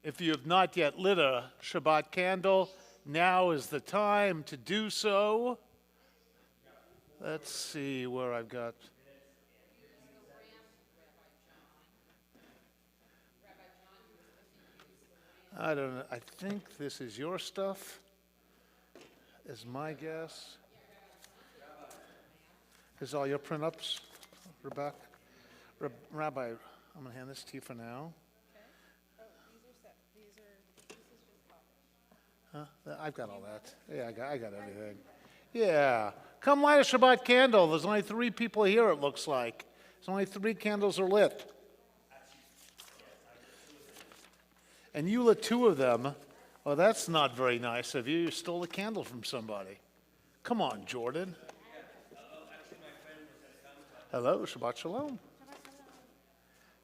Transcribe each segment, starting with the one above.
If you have not yet lit a Shabbat candle, now is the time to do so. Let's see where I've got. I don't know. I think this is your stuff, is my guess. Is all your print-ups, Rebecca? Rabbi, I'm going to hand this to you for now. I've got all that. Yeah, I got everything. Yeah. Come light a Shabbat candle. There's only 3 people here, it looks like. There's only 3 candles are lit. And you lit 2 of them. Oh, that's not very nice of you. You stole a candle from somebody. Come on, Jordan. Hello, Shabbat Shalom.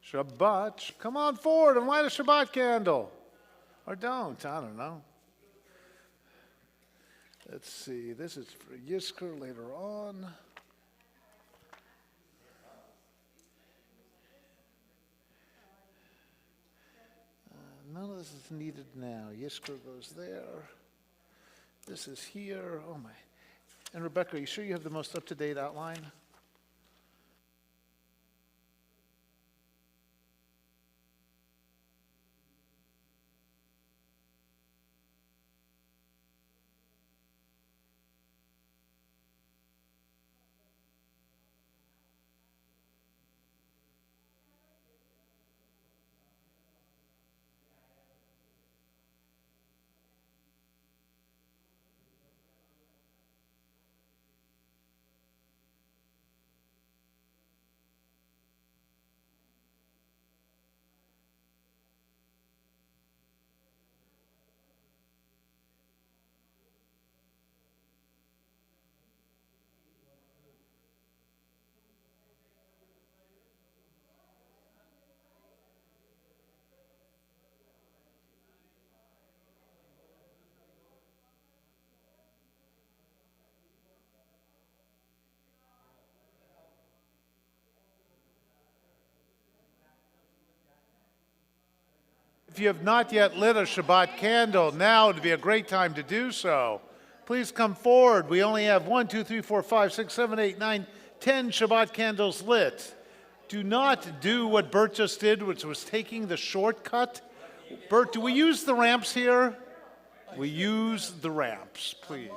Shabbat. Come on forward and light a Shabbat candle. Or don't, I don't know. Let's see, this is for Yisker later on. None of this is needed now. Yisker goes there. This is here. Oh my. And Rebecca, are you sure you have the most up-to-date outline? If you have not yet lit a Shabbat candle, now would be a great time to do so. Please come forward. We only have 1, 2, 3, 4, 5, 6, 7, 8, 9, 10 Shabbat candles lit. Do not do what Bert just did, which was taking the shortcut. Bert, do we use the ramps here? We use the ramps, please.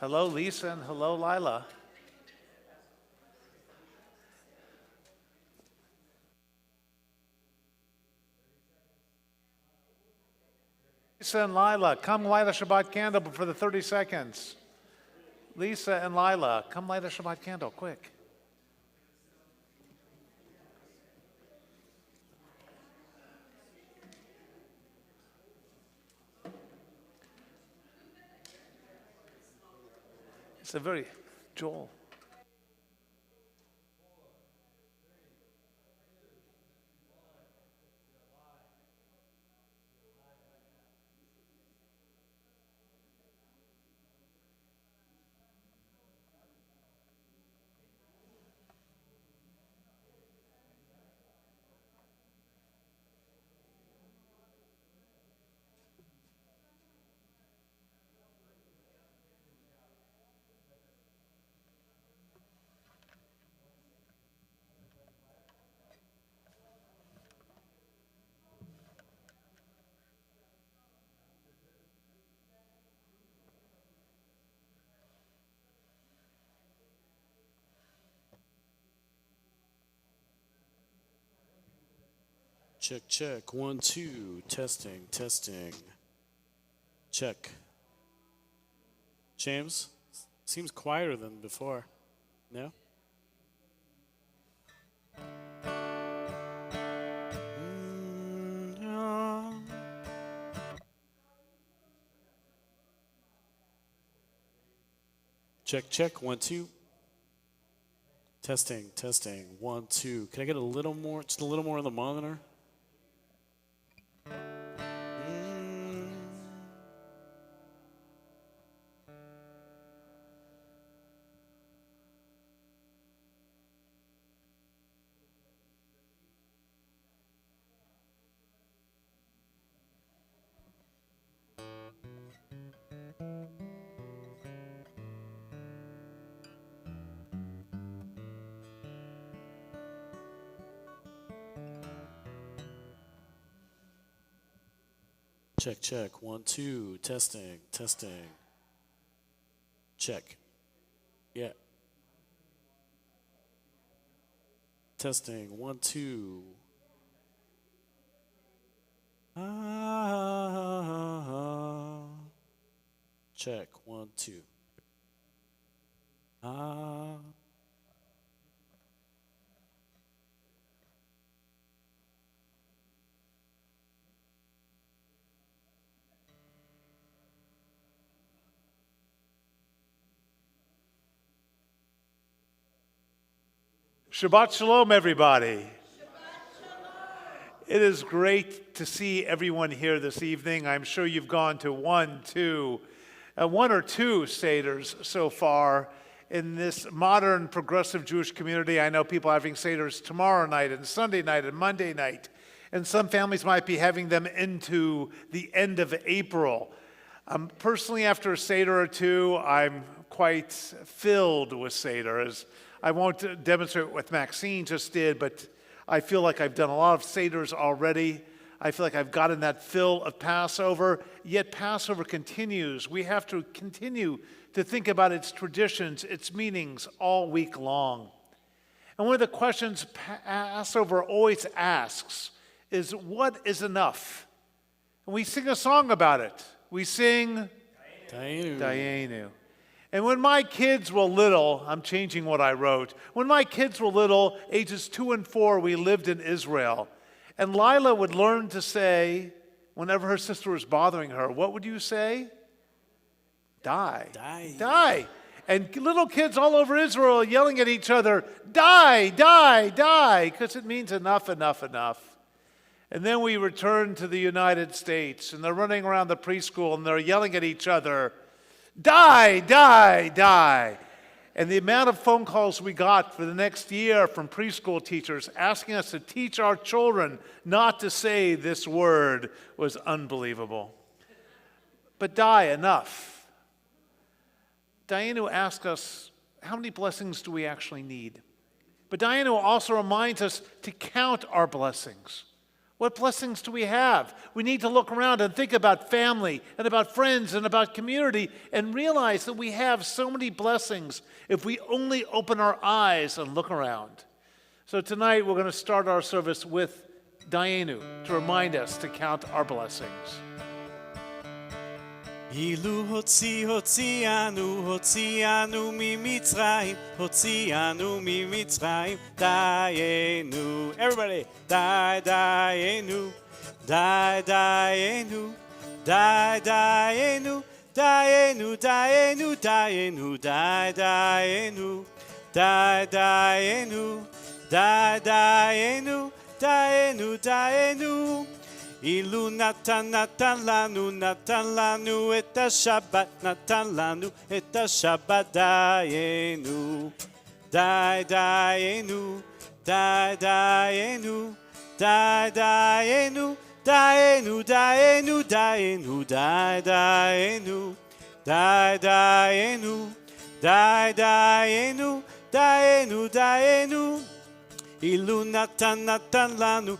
Hello, Lisa, and hello, Lila. Lisa and Lila, come light a Shabbat candle for the 30 seconds. Lisa and Lila, come light a Shabbat candle, quick. It's a very, Joel. Check, check. 1, 2. Testing, testing. Check. James, seems quieter than before. No? Check, check. 1, 2. Testing, testing. 1, 2. Can I get a little more, just a little more on the monitor? Check, check. 1, 2. Testing, testing. Check. Yeah. Testing. 1, 2. Check. 1, 2. Shabbat Shalom, everybody. It is great to see everyone here this evening. I'm sure you've gone to one or two Seders so far. In this modern progressive Jewish community, I know people are having Seders tomorrow night and Sunday night and Monday night. And some families might be having them into the end of April. Personally, after a Seder or two, I'm quite filled with Seder. As I won't demonstrate what Maxine just did, but I feel like I've done a lot of Seders already. I feel like I've gotten that fill of Passover, yet Passover continues. We have to continue to think about its traditions, its meanings all week long. And one of the questions Passover always asks is, what is enough? And we sing a song about it. We sing, Dayenu. Dayenu. And when my kids were little, I'm changing what I wrote. When my kids were little, ages 2 and 4, we lived in Israel. And Lila would learn to say, whenever her sister was bothering her, what would you say? Die. Die. Die. And little kids all over Israel yelling at each other, die, die, die, because it means enough, enough, enough. And then we returned to the United States, and they're running around the preschool, and they're yelling at each other, die, die, die. And the amount of phone calls we got for the next year from preschool teachers asking us to teach our children not to say this word was unbelievable. But die, enough. Dayenu asks us, how many blessings do we actually need? But Dayenu also reminds us to count our blessings. What blessings do we have? We need to look around and think about family and about friends and about community and realize that we have so many blessings if we only open our eyes and look around. So tonight we're going to start our service with Dayenu to remind us to count our blessings. אילו הוציאנו ממצרים, הוציאנו ממצרים, דיינו. Everybody, דיינו, דיינו, דיינו, דיינו, דיינו, דיינו, דיינו, דיינו, דיינו, דיינו, דיינו. אילו נתן לנו את השבת, נתן לנו את השבת, דיינו, דיינו, דיינו, דיינו, דיינו, דיינו, דיינו, דיינו, דיינו, דיינו, דיינו, דיינו. אילו נתן לנו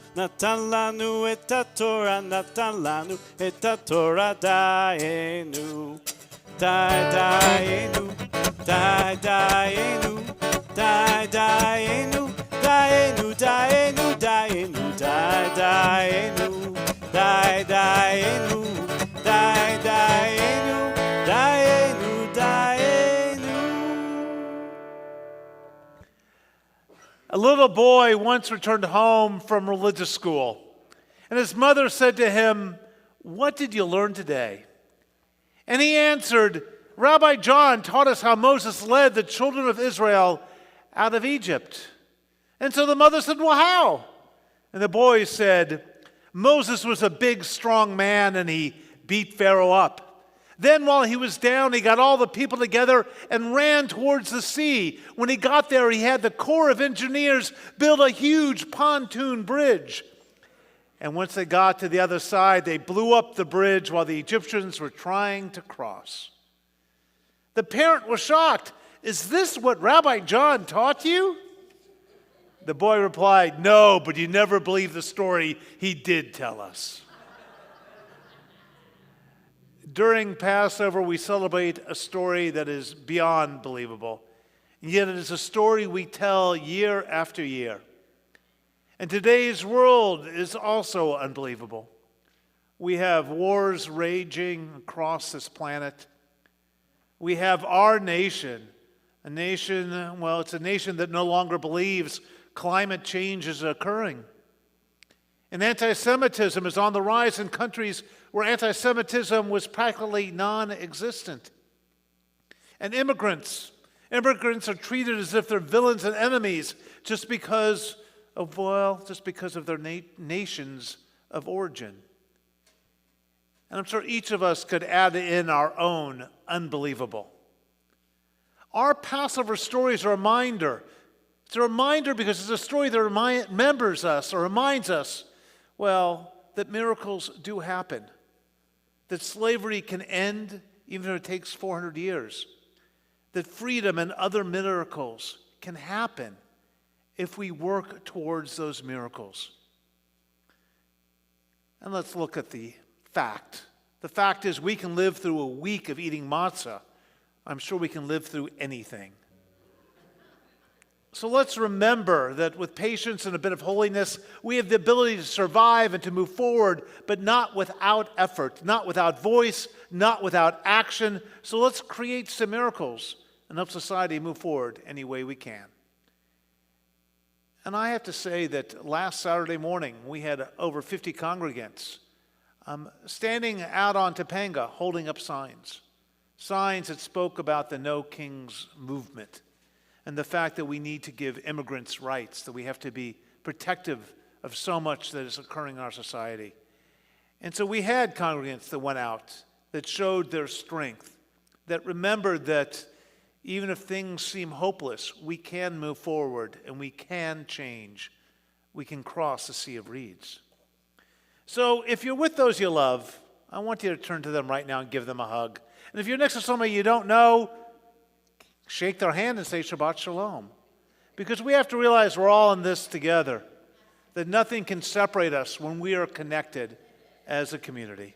את התורה, נתן לנו את התורה, דיינו, דיינו, דיינו, דיינו, דיינו, דיינו, דיינו, דיינו, A little boy once returned home from religious school, and his mother said to him, "What did you learn today?" And he answered, "Rabbi John taught us how Moses led the children of Israel out of Egypt." And so the mother said, "Well, how?" And the boy said, "Moses was a big, strong man, and he beat Pharaoh up. Then while he was down, he got all the people together and ran towards the sea. When he got there, he had the Corps of Engineers build a huge pontoon bridge. And once they got to the other side, they blew up the bridge while the Egyptians were trying to cross." The parent was shocked. "Is this what Rabbi John taught you?" The boy replied, "No, but you never believe the story he did tell us." During Passover, we celebrate a story that is beyond believable. And yet it is a story we tell year after year. And today's world is also unbelievable. We have wars raging across this planet. We have our nation, it's a nation that no longer believes climate change is occurring. And anti-Semitism is on the rise in countries where anti-Semitism was practically non-existent. And immigrants are treated as if they're villains and enemies just because of their nations of origin. And I'm sure each of us could add in our own unbelievable. Our Passover story is a reminder. It's a reminder because it's a story that reminds us, that miracles do happen. That slavery can end even if it takes 400 years. That freedom and other miracles can happen if we work towards those miracles. And let's look at the fact. The fact is we can live through a week of eating matzah. I'm sure we can live through anything. So let's remember that with patience and a bit of holiness, we have the ability to survive and to move forward, but not without effort, not without voice, not without action. So let's create some miracles and help society move forward any way we can. And I have to say that last Saturday morning, we had over 50 congregants standing out on Topanga holding up signs that spoke about the No Kings movement and the fact that we need to give immigrants rights, that we have to be protective of so much that is occurring in our society. And so we had congregants that went out, that showed their strength, that remembered that even if things seem hopeless, we can move forward and we can change. We can cross the sea of reeds. So if you're with those you love, I want you to turn to them right now and give them a hug. And if you're next to somebody you don't know, shake their hand and say Shabbat Shalom. Because we have to realize we're all in this together, that nothing can separate us when we are connected as a community.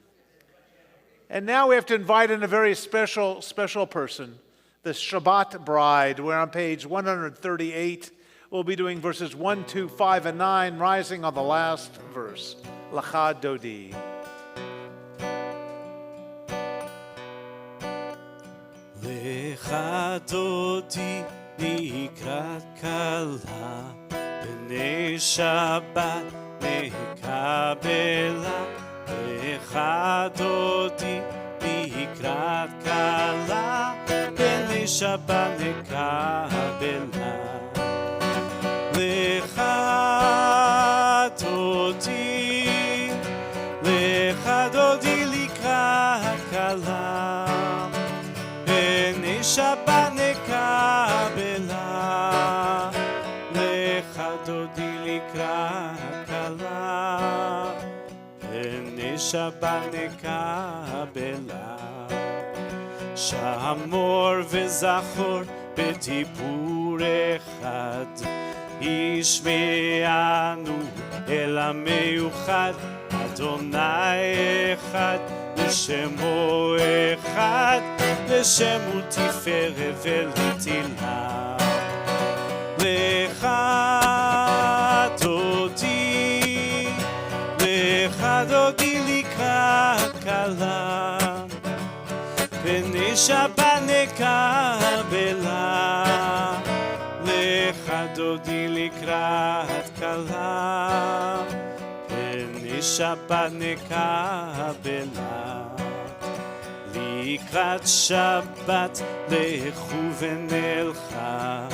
And now we have to invite in a very special person, the Shabbat bride. We're on page 138. We'll be doing verses 1, 2, 5, and 9, rising on the last verse. Lacha Dodi. Lecha Dodi לקראת כלה, בני שבת נקבלה. lecha דודי לקראת כלה, בני שבת נקבלה. lecha דודי לקראת כלה, בני שבת נקבלה. lecha דודי לקראת כלה, בני שבת נקבלה. שמור וזכור בדיבור אחד, ישמענו אל המיוחד. אדוני אחד, לשמו אחד, לשמו תפארת ולתהילה. lecha דודי לקראת כלה, בני שבת נקבלה. לך דודי לקראת כלה, פני שבת נקבלה. לקראת שבת לכו ונלכה,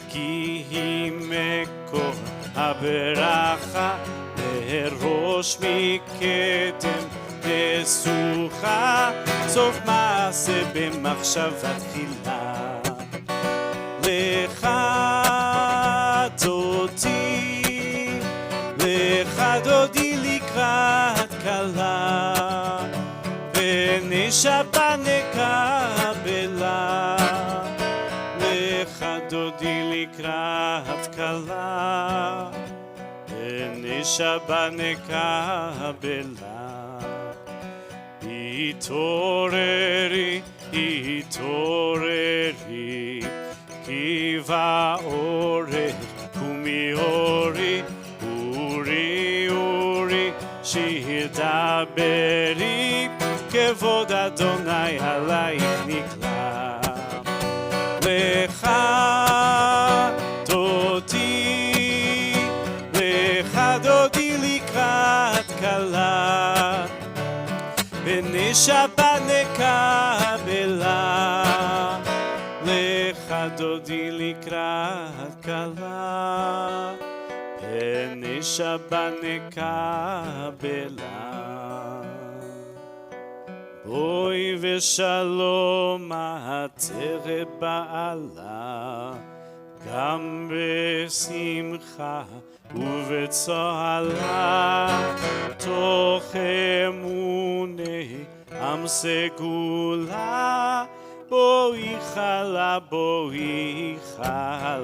כי היא מקור הברכה, לראש מקדם נשוכה, סוף מעשה במחשבה תחילה. לך דודי, לך דודי לקראת כלה, פני שבת נקבלה. לך דודי לקראת כלה, פני שבת נקבלה. התעוררי, התעוררי, כי באורך קומי אורי, אורי אורי, שיר דברי, כבוד אדוני עלייך נגלה. לך דודי, לך דודי לקראת כלה, פני שבת נקבלה. לך דודי לקראת כלה, פני שבת נקבלה. בואי ושלום עטרת בעלה, גם בשמחה ובצהלה, תוך אמוני עם סגולה, בואי חלה, בואי חלה.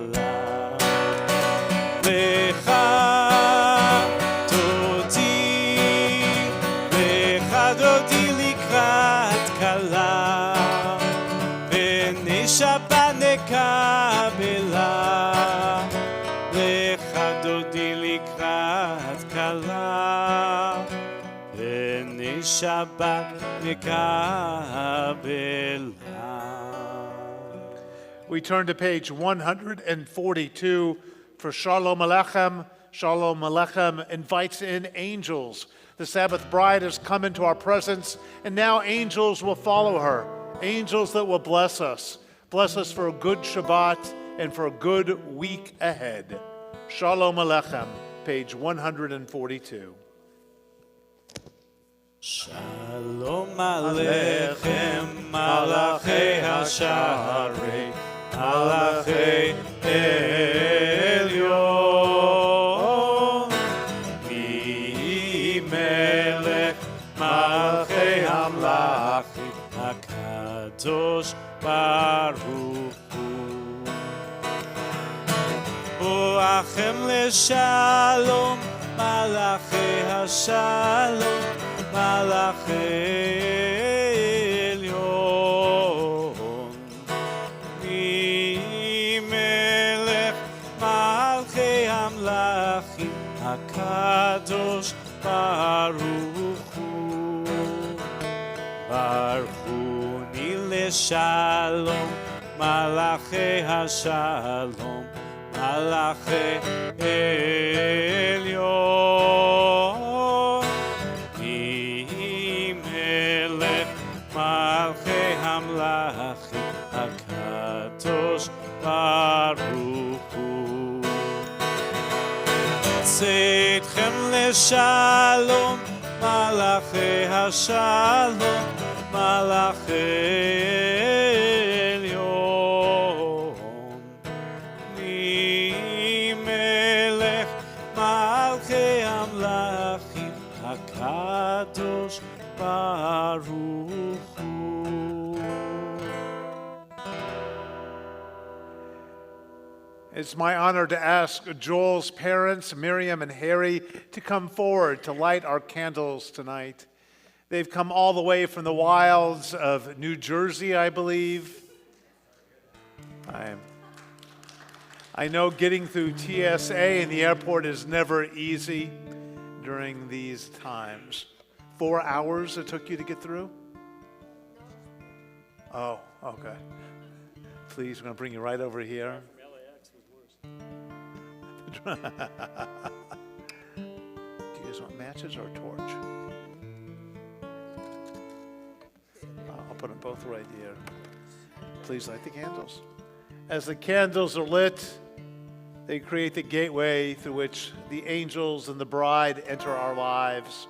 לך דודי, לך דודי לקראת כלה, פני שבת נקבלה. לך דודי לקראת כלה, פני שבת נקבלה. We turn to page 142 for Shalom Aleichem. Shalom Aleichem invites in angels. The Sabbath bride has come into our presence, and now angels will follow her. Angels that will bless us. Bless us for a good Shabbat and for a good week ahead. Shalom Aleichem, page 142. Shalom Aleichem, Malachei HaSharei, Malachei Elyon, Mi Melech Malchei Hamlachim, HaKadosh Baruch Hu. Boachem leshalom, Malachei HaShalom, Malachei Elyon, Mi Melech Malchei Hamlachim, HaKadosh Baruch Hu. Baruchuni leshalom, Malachei HaShalom, Malachei Elyon, Mi Melech Malchei Hamlachim, HaKadosh Baruch Hu. Tzedchem leshalom, Malachei HaShalom, Malachei Elyon, Mi Melech Malchei Hamlachim, HaKadosh Baruch Hu. It's my honor to ask Joel's parents, Miriam and Harry, to come forward to light our candles tonight. They've come all the way from the wilds of New Jersey, I believe. I know getting through TSA in the airport is never easy during these times. 4 hours it took you to get through? Oh, okay. Please, we're going to bring you right over here. LAX was worse. Do you guys want matches or a torch? I'll put them both right here. Please light the candles. As the candles are lit, they create the gateway through which the angels and the bride enter our lives,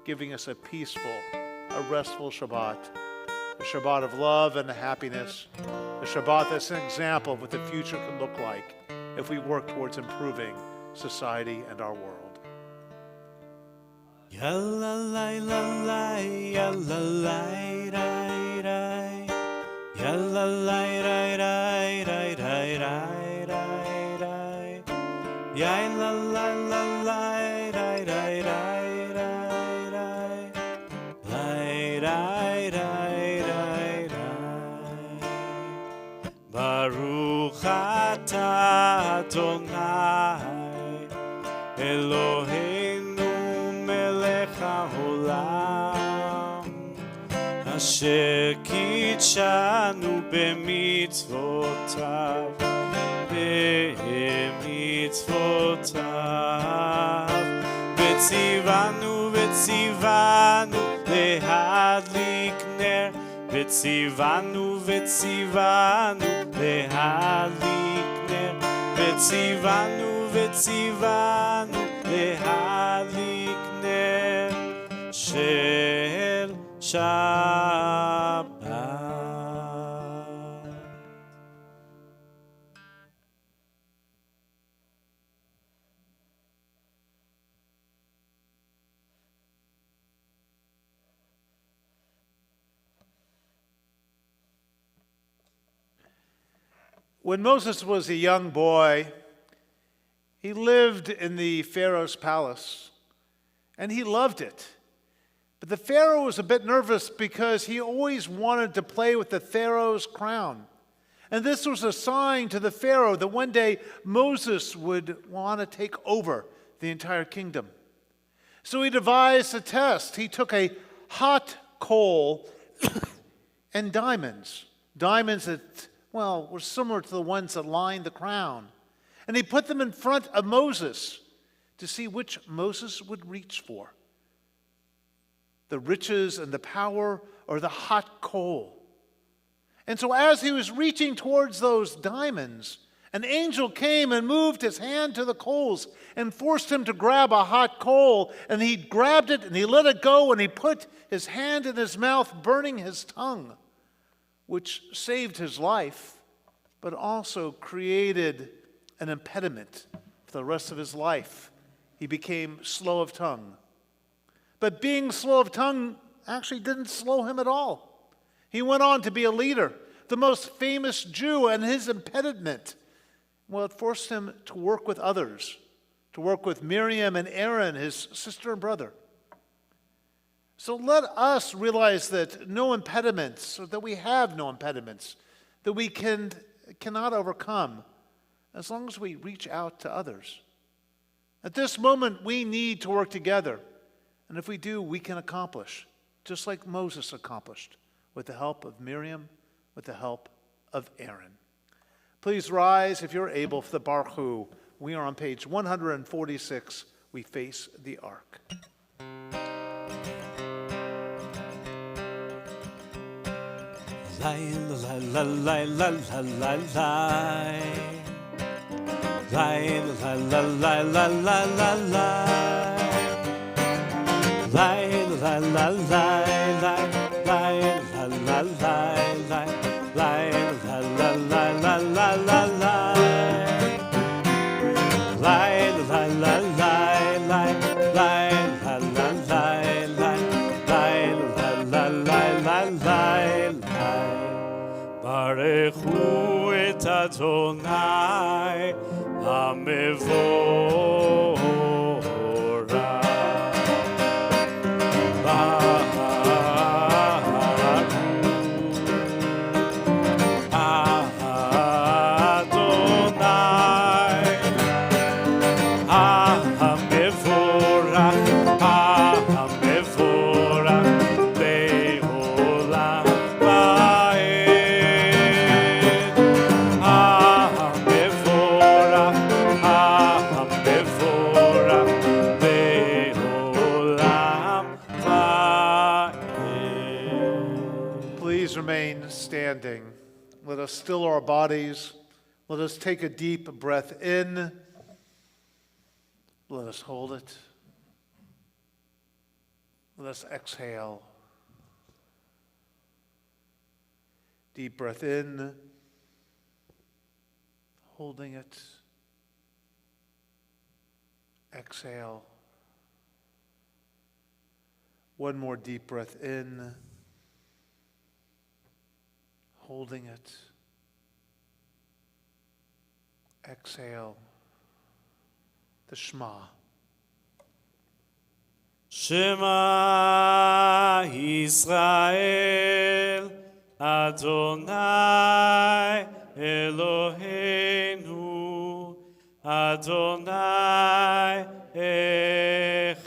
giving us a peaceful, a restful Shabbat, a Shabbat of love and happiness, a Shabbat that's an example of what the future can look like if we work towards improving society and our world. Yalla lai la lai, yalla lai rai rai, yalla lai rai rai rai rai rai rai rai, yalla la la lai rai rai rai rai rai, lai rai rai rai rai. Baruch atah Adonai Eloheinu העולם אשר קידשנו במצוותיו וציוונו להדליק נר וציוונו להדליק נר וציוונו להדליק נר של שבת. When Moses was a young boy, he lived in the Pharaoh's palace, and he loved it. But the Pharaoh was a bit nervous because he always wanted to play with the Pharaoh's crown. And this was a sign to the Pharaoh that one day Moses would want to take over the entire kingdom. So he devised a test. He took a hot coal and diamonds that, well, were similar to the ones that lined the crown. And he put them in front of Moses to see which Moses would reach for, the riches and the power or the hot coal. And so as he was reaching towards those diamonds, an angel came and moved his hand to the coals and forced him to grab a hot coal. And he grabbed it and he let it go and he put his hand in his mouth, burning his tongue, which saved his life, but also created an impediment for the rest of his life. He became slow of tongue. But being slow of tongue actually didn't slow him at all. He went on to be a leader, the most famous Jew, and his impediment, well, it forced him to work with others, to work with Miriam and Aaron, his sister and brother. So let us realize that no impediments, or that we have no impediments, that we cannot overcome as long as we reach out to others. At this moment, we need to work together. And if we do, we can accomplish, just like Moses accomplished, with the help of Miriam, with the help of Aaron. Please rise if you're able for the Baruch Hu. We are on page 146. We face the ark. Lai la la la la la la la. Lai la la la la la la la. Lai la la la la. Lai la la la la. Lai la la la la la la la. Lai la la la la. Lai la la la la. Lai la la la la la. Baruchu et Adonai HaMevorach. Let us still our bodies. Let us take a deep breath in. Let us hold it. Let us exhale. Deep breath in, holding it. Exhale. One more deep breath in, holding it. Exhale. The Shema. Shema Yisrael, Adonai Eloheinu, Adonai Echad.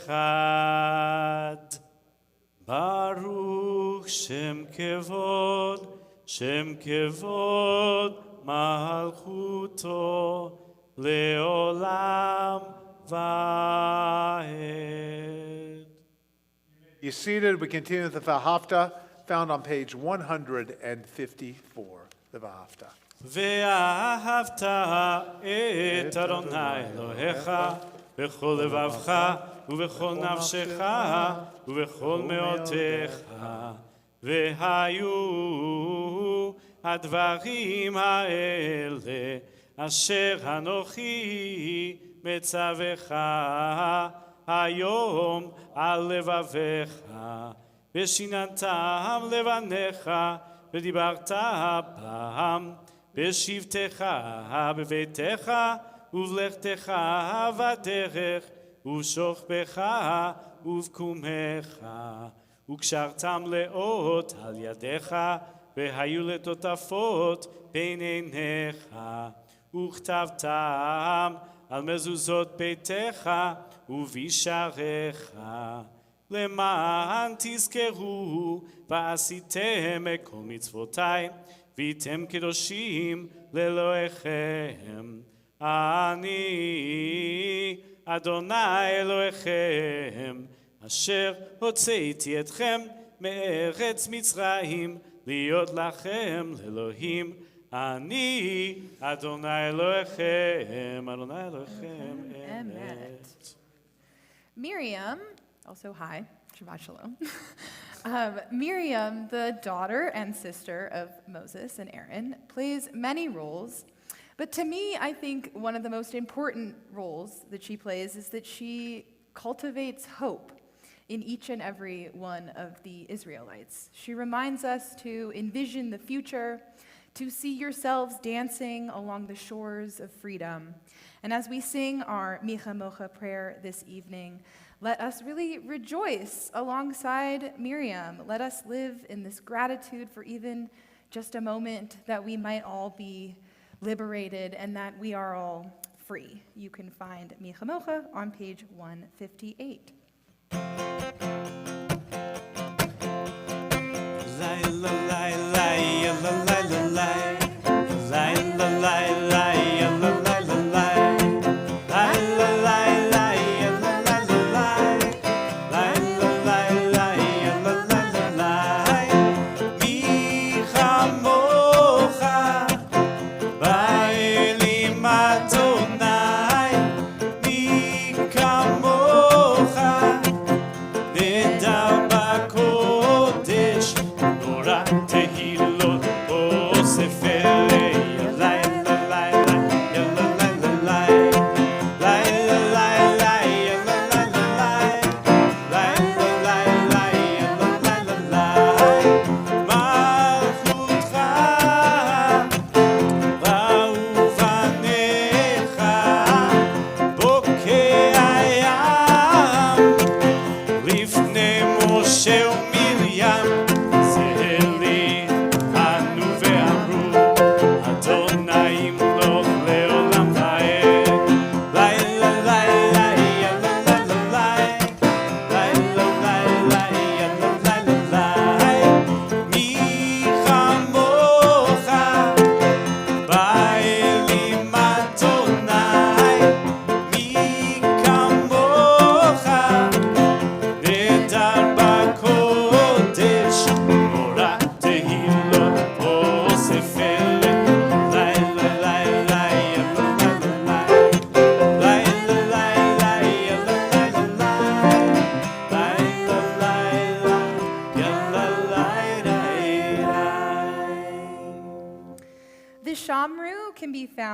Baruch Shem Kevod Malchuto Leolam Vaed. You seated. We continue with the Vahafta, found on page 154. The Vahafta. ואהבת את אדוני אלוהיך בכל לבבך ובכל נפשך ובכל מאודך. והיו הדברים האלה אשר אנוכי מצווך היום על לבביך, ושיננתם לבניך ודיברת בם בשבתך בביתך ובלכתך בדרך ובשוכבך ובקומך, וקשרתם לאות על ידיך והיו לטוטפות בין עיניך, וכתבתם על מזוזות ביתך ובשעריך, למען תזכרו ועשיתם את כל מצוותי והייתם קדושים לאלוהיכם. אני אדוני אלוהיכם אשר הוצאתי אתכם מארץ מצרים להיות לכם לאלוהים. אני אדוני אלוהיכם, אדוני אלוהיכם אמת. Miriam, also hi, Shabbat Shalom. Miriam, the daughter and sister of Moses and Aaron, plays many roles. But to me, I think one of the most important roles that she plays is that she cultivates hope in each and every one of the Israelites. She reminds us to envision the future, to see yourselves dancing along the shores of freedom. And as we sing our Micha Mocha prayer this evening, let us really rejoice alongside Miriam. Let us live in this gratitude for even just a moment that we might all be liberated and that we are all free. You can find Micha Mocha on page 158.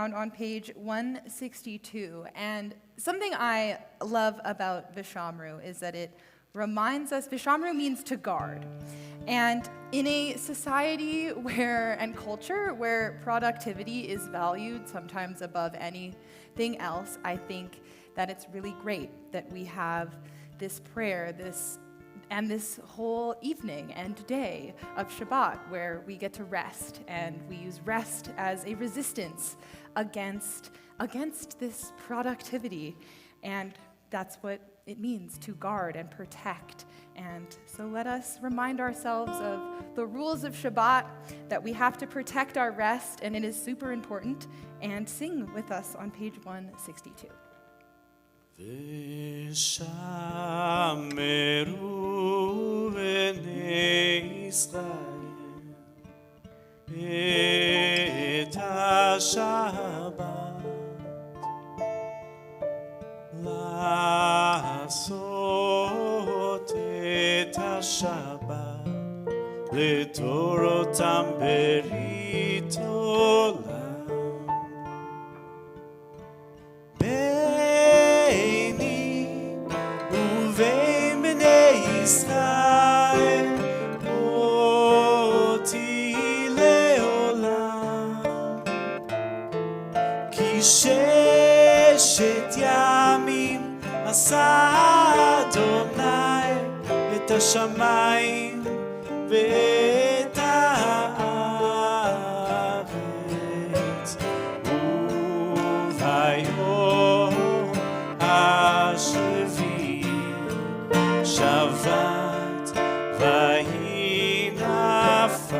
found on page 162. And something I love about Vishamru is that it reminds us, Vishamru means to guard. And in a society and culture where productivity is valued sometimes above anything else, I think that it's really great that we have this prayer, this whole evening and day of Shabbat where we get to rest, and we use rest as a resistance against this productivity. And that's what it means to guard and protect. And so let us remind ourselves of the rules of Shabbat, that we have to protect our rest, and it is super important, and sing with us on page 162. ושמרו בני ישראל את השבת לעשות את השבת לתורותם ברית עולם ישראל אותי לעולם כי ששת ימים עשה אדוני את השמיים ואת הארץ וביום השביעי שבת ויהי נפש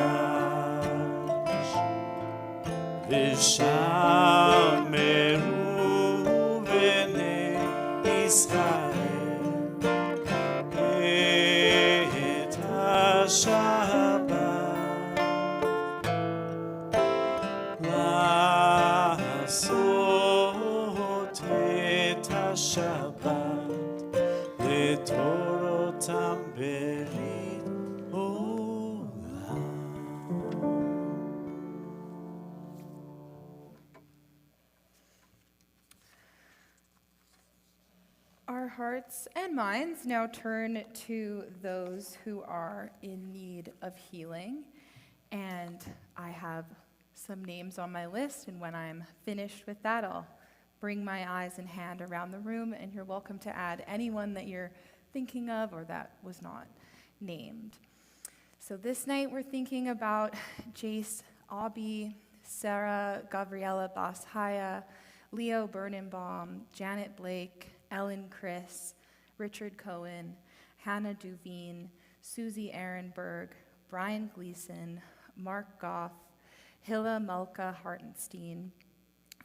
ושמרו בני ישראל את השבת לעשות את השבת לתורותם ברית עולם. Our hearts and minds now turn to those who are in need of healing. And I have some names on my list, and when I'm finished with that, I'll bring my eyes and hand around the room, and you're welcome to add anyone that you're thinking of or that was not named. So this night we're thinking about Jace Aubie, Sarah Gabriella Bashaya, Leo Birnenbaum, Janet Blake, Ellen Chris, Richard Cohen, Hannah Duveen, Susie Ehrenberg, Brian Gleason, Mark Goff, Hilla Malka Hartenstein,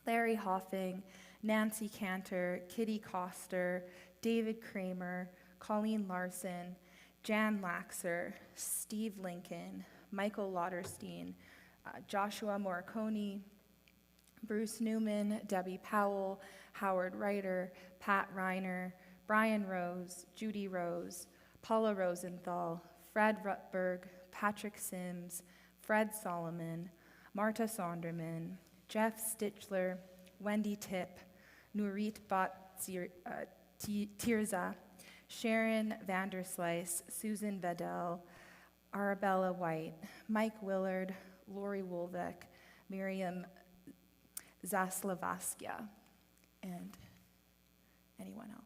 Larry Hoffing, Nancy Cantor, Kitty Coster, David Kramer, Colleen Larson, Jan Laxer, Steve Lincoln, Michael Lauderstein, Joshua Morricone, Bruce Newman, Debbie Powell, Howard Ryder, Pat Reiner, Brian Rose, Judy Rose, Paula Rosenthal, Fred Rutberg, Patrick Sims, Fred Solomon, Marta Sonderman, Jeff Stichler, Wendy Tipp, Nurit Tirza, Sharon Vanderslice, Susan Vedel, Arabella White, Mike Willard, Lori Wolvek, Miriam Zaslavaskia, and anyone else.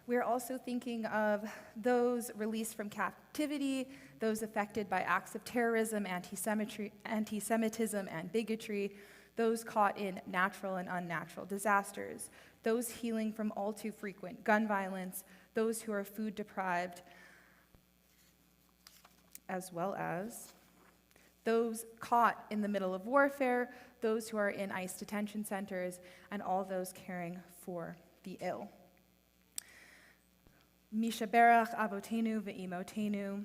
We're also thinking of those released from captivity, those affected by acts of terrorism, anti-Semitism, and bigotry, those caught in natural and unnatural disasters, those healing from all too frequent gun violence, those who are food deprived, as well as those caught in the middle of warfare, those who are in ICE detention centers, and all those caring for the ill. Mishaberach avotenu ve'imotenu.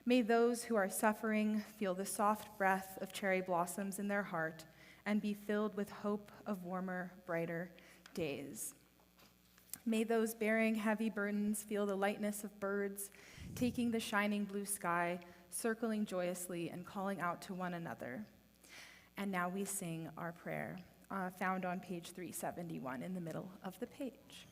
May those who are suffering feel the soft breath of cherry blossoms in their heart and be filled with hope of warmer, brighter days. May those bearing heavy burdens feel the lightness of birds, taking the shining blue sky, circling joyously and calling out to one another. And now we sing our prayer, found on page 371 in the middle of the page.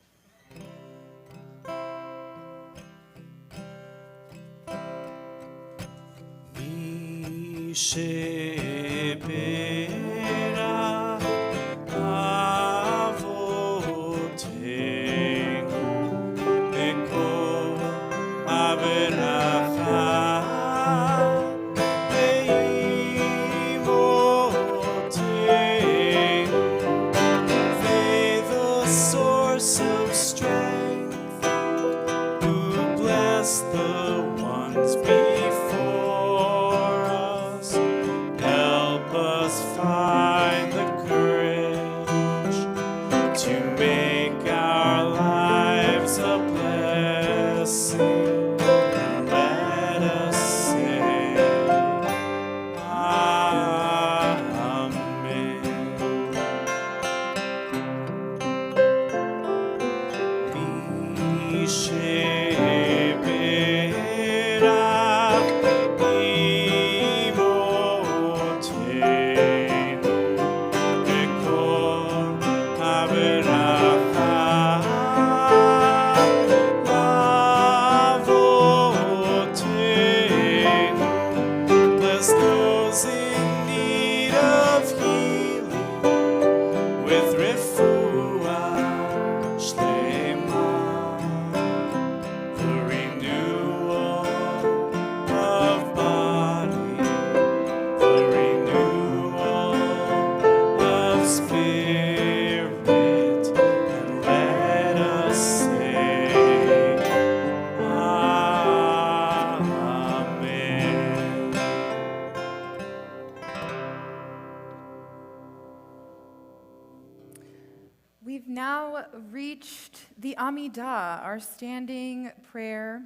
We've now reached the Amidah, our standing prayer.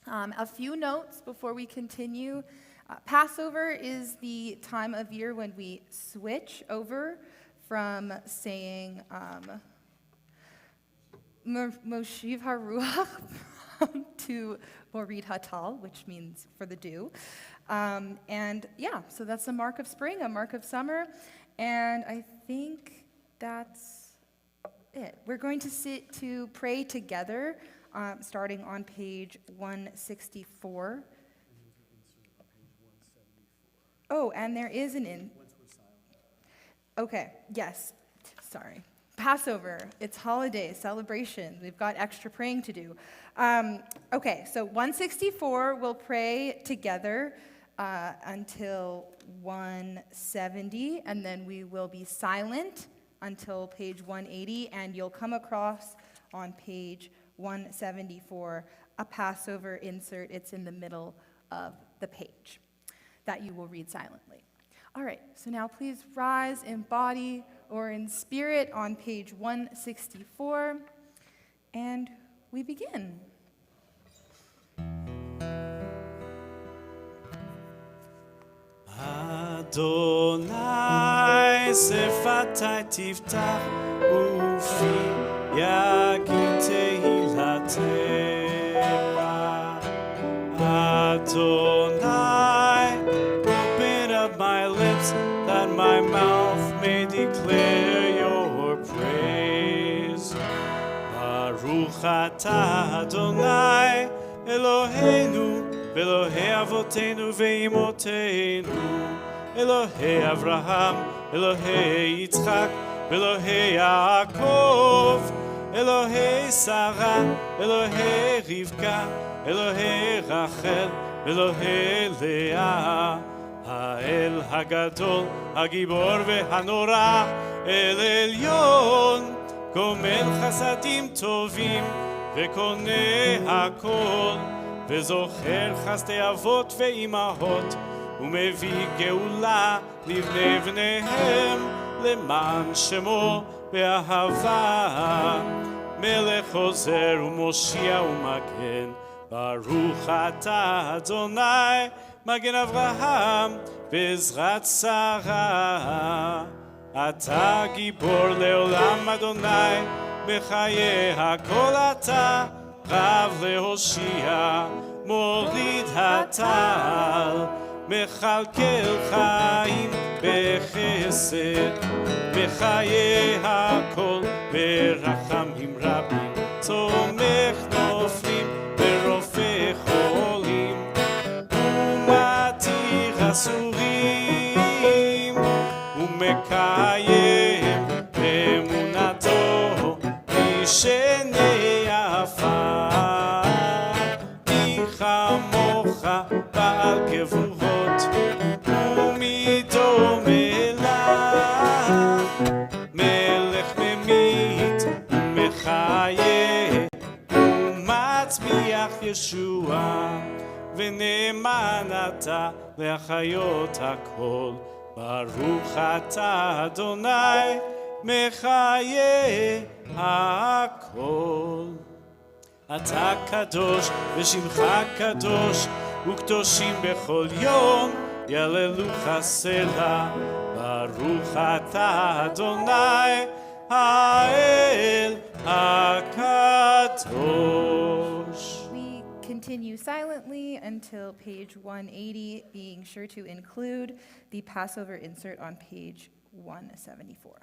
A few notes before we continue. Passover is the time of year when we switch over from saying Moshiv HaRuach to Morid Hatal, which means for the dew. So that's a mark of spring, a mark of summer, and I think that's it. We're going to sit to pray together, starting on page 164. Oh, and there is an Okay, yes, sorry. Passover, it's holiday, celebration. We've got extra praying to do. Okay, so 164, we'll pray together until 170, and then we will be silent until page 180, and you'll come across on page 174 a Passover insert. It's in the middle of the page that you will read silently. All right, so now please rise in body or in spirit on page 164, and we begin. Adonai sefatai tiftach ufi yagid tehilatecha. Adonai, open up my lips that my mouth may declare your praise. Baruch atah Adonai Eloheinu Elohei avotenu ve'imotenu, Elohei Avraham, Elohei Yitzchak, Elohei Yaakov, Elohei Sarah, Elohei Rivka, Elohei Rachel, Elohei Leah, Ha'el Hagadol, Hagibor ve'hanora, El Elyon, Gomel chasadim tovim, ve'koneh hakol, וזוכר חסדי אבות ואימהות ומביא גאולה לבני בניהם, למען שמו באהבה. מלך עוזר ומושיע ומגן, ברוך אתה אדוני, מגן אברהם בעזרת שרה. אתה גיבור לעולם אדוני, בחיי הכל אתה רב להושיע, מוריד הטל, מכלכל חיים בחסד, בחיי הכל ברחמים רבים, תומך נופלים ורופא חולים, ומתיר אסורים, ומקיים אמונתו משני עפר. מי כמוך בעל גבורות ומדומה לך, מלך ממית ומחיה ומצמיח ישועה, ונאמן אתה להחיות הכל, ברוך אתה אדוני מחיה הכל. אתה קדוש ושמך קדוש, וקדושים בכל יום יהללוך סלה, ברוך אתה אדוני האל הקדוש. We continue silently until page 180, being sure to include the Passover insert on page 174.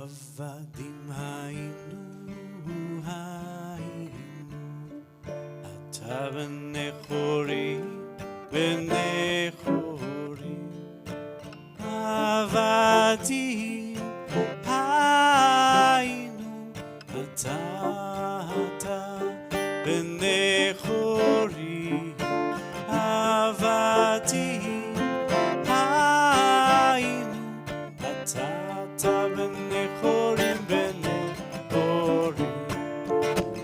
עבדים היינו, אתה בני חורי, בני חורי. עבדים היינו, אתה בני חורי. עבדים היינו, אתה בני חורים, בני חורים.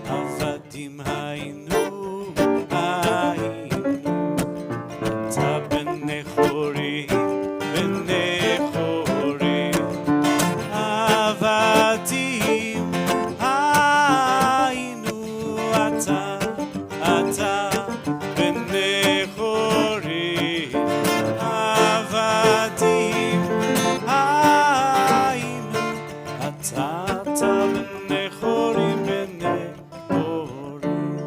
עבדים היינו, אתה בני חורים, בני חורים. עבדים היינו, אתה בני חורים. עבדים היינו, אתה בני חורים, בני חורים.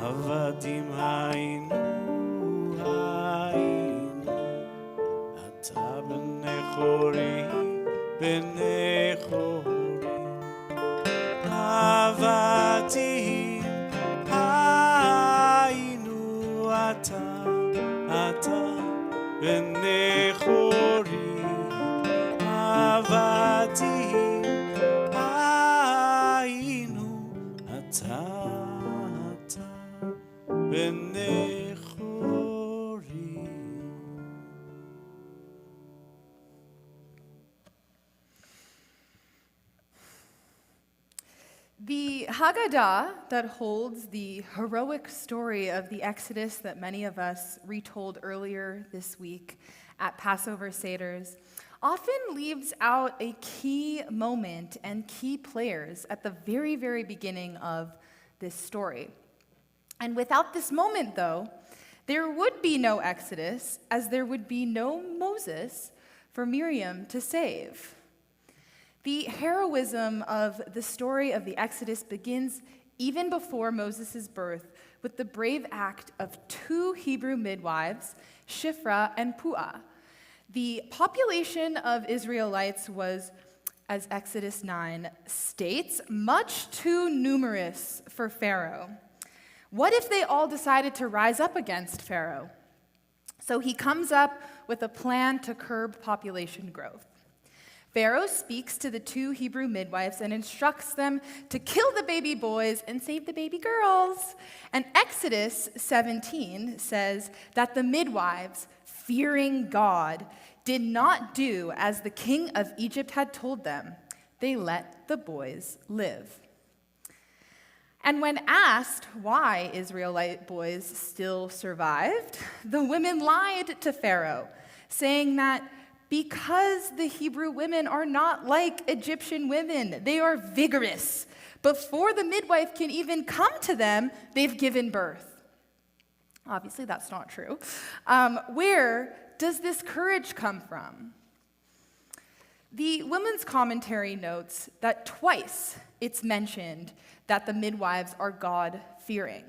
עבדים היינו, אתה בני חורים, בני חורים. עבדים היינו, בנכורי עבדתי היינו אתה בנכורי. The Haggadah that holds the heroic story of the Exodus that many of us retold earlier this week at Passover Seders often leaves out a key moment and key players at the very, very beginning of this story. And without this moment, though, there would be no Exodus, as there would be no Moses for Miriam to save. The heroism of the story of the Exodus begins even before Moses' birth with the brave act of two Hebrew midwives, Shiphrah and Puah. The population of Israelites was, as Exodus 9 states, much too numerous for Pharaoh. What if they all decided to rise up against Pharaoh? So he comes up with a plan to curb population growth. Pharaoh speaks to the two Hebrew midwives and instructs them to kill the baby boys and save the baby girls. And Exodus 17 says that the midwives, fearing God, did not do as the king of Egypt had told them. They let the boys live. And when asked why Israelite boys still survived, the women lied to Pharaoh, saying that because the Hebrew women are not like Egyptian women, they are vigorous. Before the midwife can even come to them, they've given birth. Obviously, that's not true. Where does this courage come from? The Women's Commentary notes that twice it's mentioned that the midwives are God-fearing.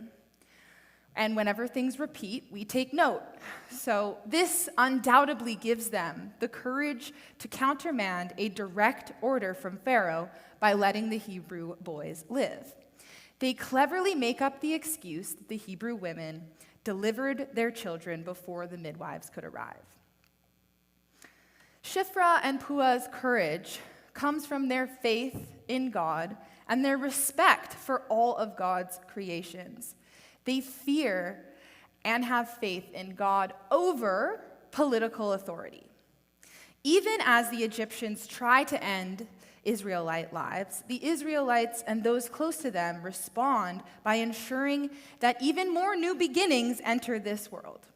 And whenever things repeat, we take note. So this undoubtedly gives them the courage to countermand a direct order from Pharaoh by letting the Hebrew boys live. They cleverly make up the excuse that the Hebrew women delivered their children before the midwives could arrive. Shiphrah and Puah's courage comes from their faith in God and their respect for all of God's creations. They fear and have faith in God over political authority. Even as the Egyptians try to end Israelite lives, the Israelites and those close to them respond by ensuring that even more new beginnings enter this world.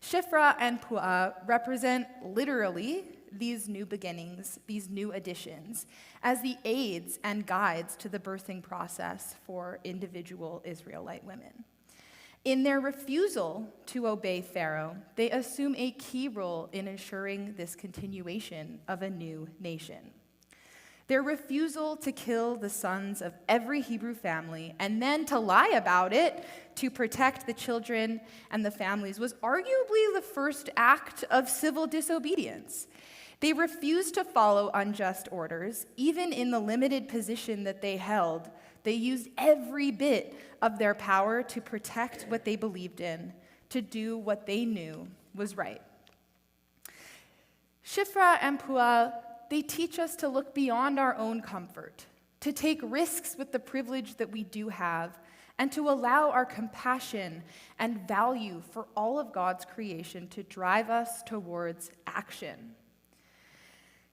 Shiphrah and Puah represent literally these new beginnings, these new additions, as the aids and guides to the birthing process for individual Israelite women. In their refusal to obey Pharaoh, they assume a key role in ensuring this continuation of a new nation. Their refusal to kill the sons of every Hebrew family and then to lie about it to protect the children and the families was arguably the first act of civil disobedience. They refused to follow unjust orders, even in the limited position that they held. They used every bit of their power to protect what they believed in, to do what they knew was right. Shiphrah and Puah, they teach us to look beyond our own comfort, to take risks with the privilege that we do have, and to allow our compassion and value for all of God's creation to drive us towards action.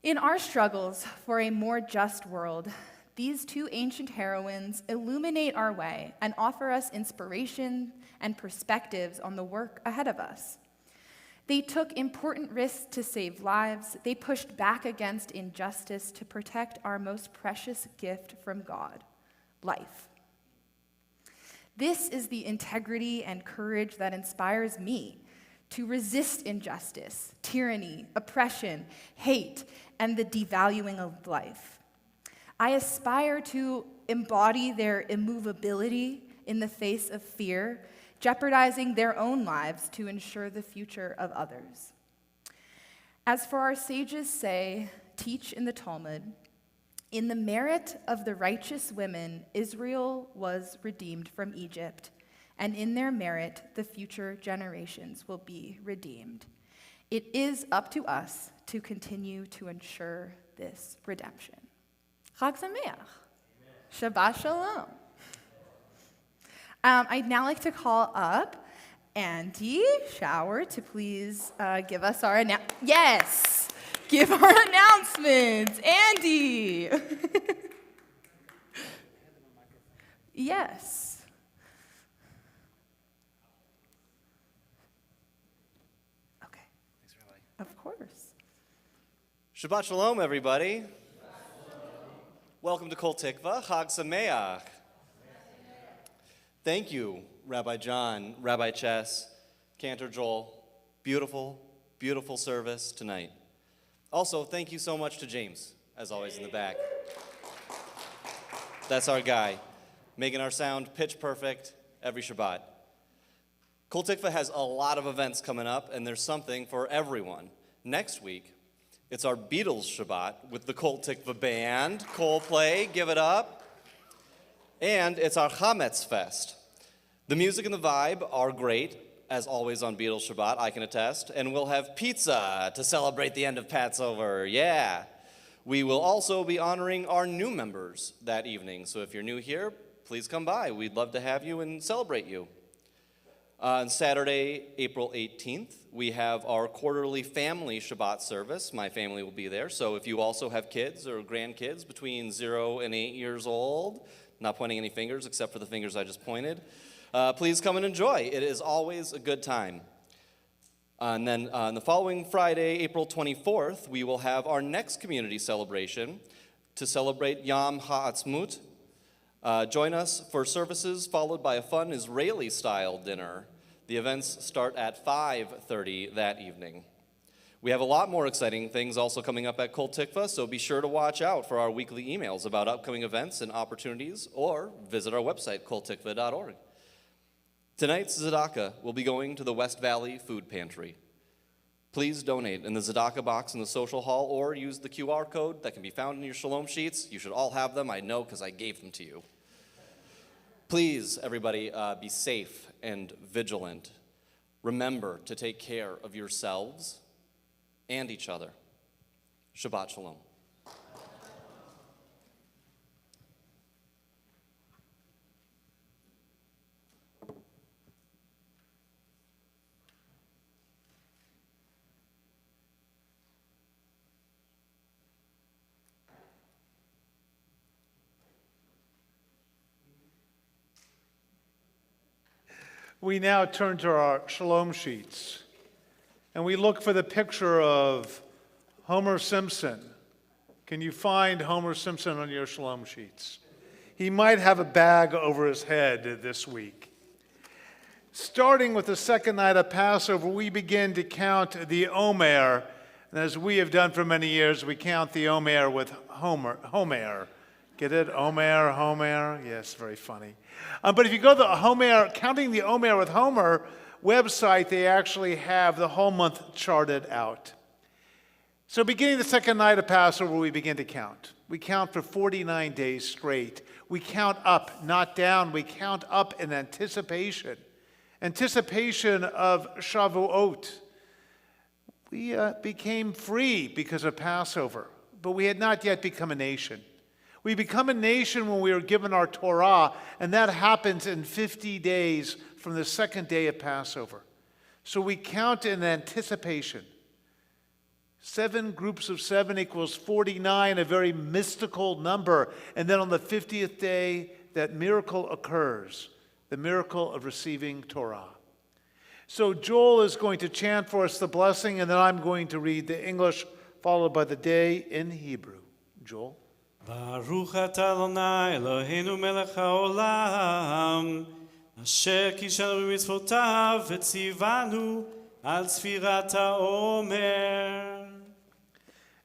In our struggles for a more just world, these two ancient heroines illuminate our way and offer us inspiration and perspectives on the work ahead of us. They took important risks to save lives. They pushed back against injustice to protect our most precious gift from God, life. This is the integrity and courage that inspires me to resist injustice, tyranny, oppression, hate, and the devaluing of life. I aspire to embody their immovability in the face of fear, jeopardizing their own lives to ensure the future of others. As for our sages say, teach in the Talmud, in the merit of the righteous women, Israel was redeemed from Egypt, and in their merit, the future generations will be redeemed. It is up to us to continue to ensure this redemption. Chag Sameach. Shabbat Shalom. I'd now like to call up Andy Shower to please give us our give our announcements. Andy. Yes. Okay. Thanks, Rabbi. Of course. Shabbat Shalom, everybody. Welcome to Kol Tikva, Chag Sameach. Thank you, Rabbi John, Rabbi Chess, Cantor Joel. Beautiful, beautiful service tonight. Also, thank you so much to James, as always, in the back. That's our guy, making our sound pitch perfect every Shabbat. Kol Tikva has a lot of events coming up, and there's something for everyone. Next week, it's our Beatles Shabbat with the Kol Tikva band, Coldplay, give it up. And it's our Chametz Fest. The music and the vibe are great, as always on Beatles Shabbat, I can attest. And we'll have pizza to celebrate the end of Passover, yeah. We will also be honoring our new members that evening. So if you're new here, please come by. We'd love to have you and celebrate you. On Saturday, April 18th, we have our quarterly family Shabbat service. My family will be there. So if you also have kids or grandkids between 0 and 8 years old, not pointing any fingers except for the fingers I just pointed, please come and enjoy. It is always a good time. And then on the following Friday, April 24th, we will have our next community celebration to celebrate Yom HaAtzmaut. Join us for services followed by a fun Israeli-style dinner. The events start at 5:30 that evening. We have a lot more exciting things also coming up at Kol Tikva, so be sure to watch out for our weekly emails about upcoming events and opportunities, or visit our website, koltikva.org. Tonight's tzedakah will be going to the West Valley Food Pantry. Please donate in the tzedakah box in the social hall, or use the QR code that can be found in your shalom sheets. You should all have them, I know, because I gave them to you. Please, everybody, be safe and vigilant. Remember to take care of yourselves and each other. Shabbat Shalom. We now turn to our shalom sheets, and we look for the picture of Homer Simpson. Can you find Homer Simpson on your shalom sheets? He might have a bag over his head this week. Starting with the second night of Passover, we begin to count the Omer, and as we have done for many years, we count the Omer with Homer. Get it? Homer. Yes, very funny. But if you go to the Homer, counting the Omer with Homer website, they actually have the whole month charted out. So beginning the second night of Passover, we begin to count. We count for 49 days straight. We count up, not down. We count up in anticipation of Shavuot. We became free because of Passover, but we had not yet become a nation. We become a nation when we are given our Torah, and that happens in 50 days from the second day of Passover. So we count in anticipation. 7 groups of 7 equals 49, a very mystical number. And then on the 50th day, that miracle occurs, the miracle of receiving Torah. So Joel is going to chant for us the blessing, and then I'm going to read the English, followed by the day in Hebrew. Joel? Baruch atah Adonai Eloheinu melech haolam, asher kishanu b'mitzvotav v'tzivanu al tzfirat ha'omer.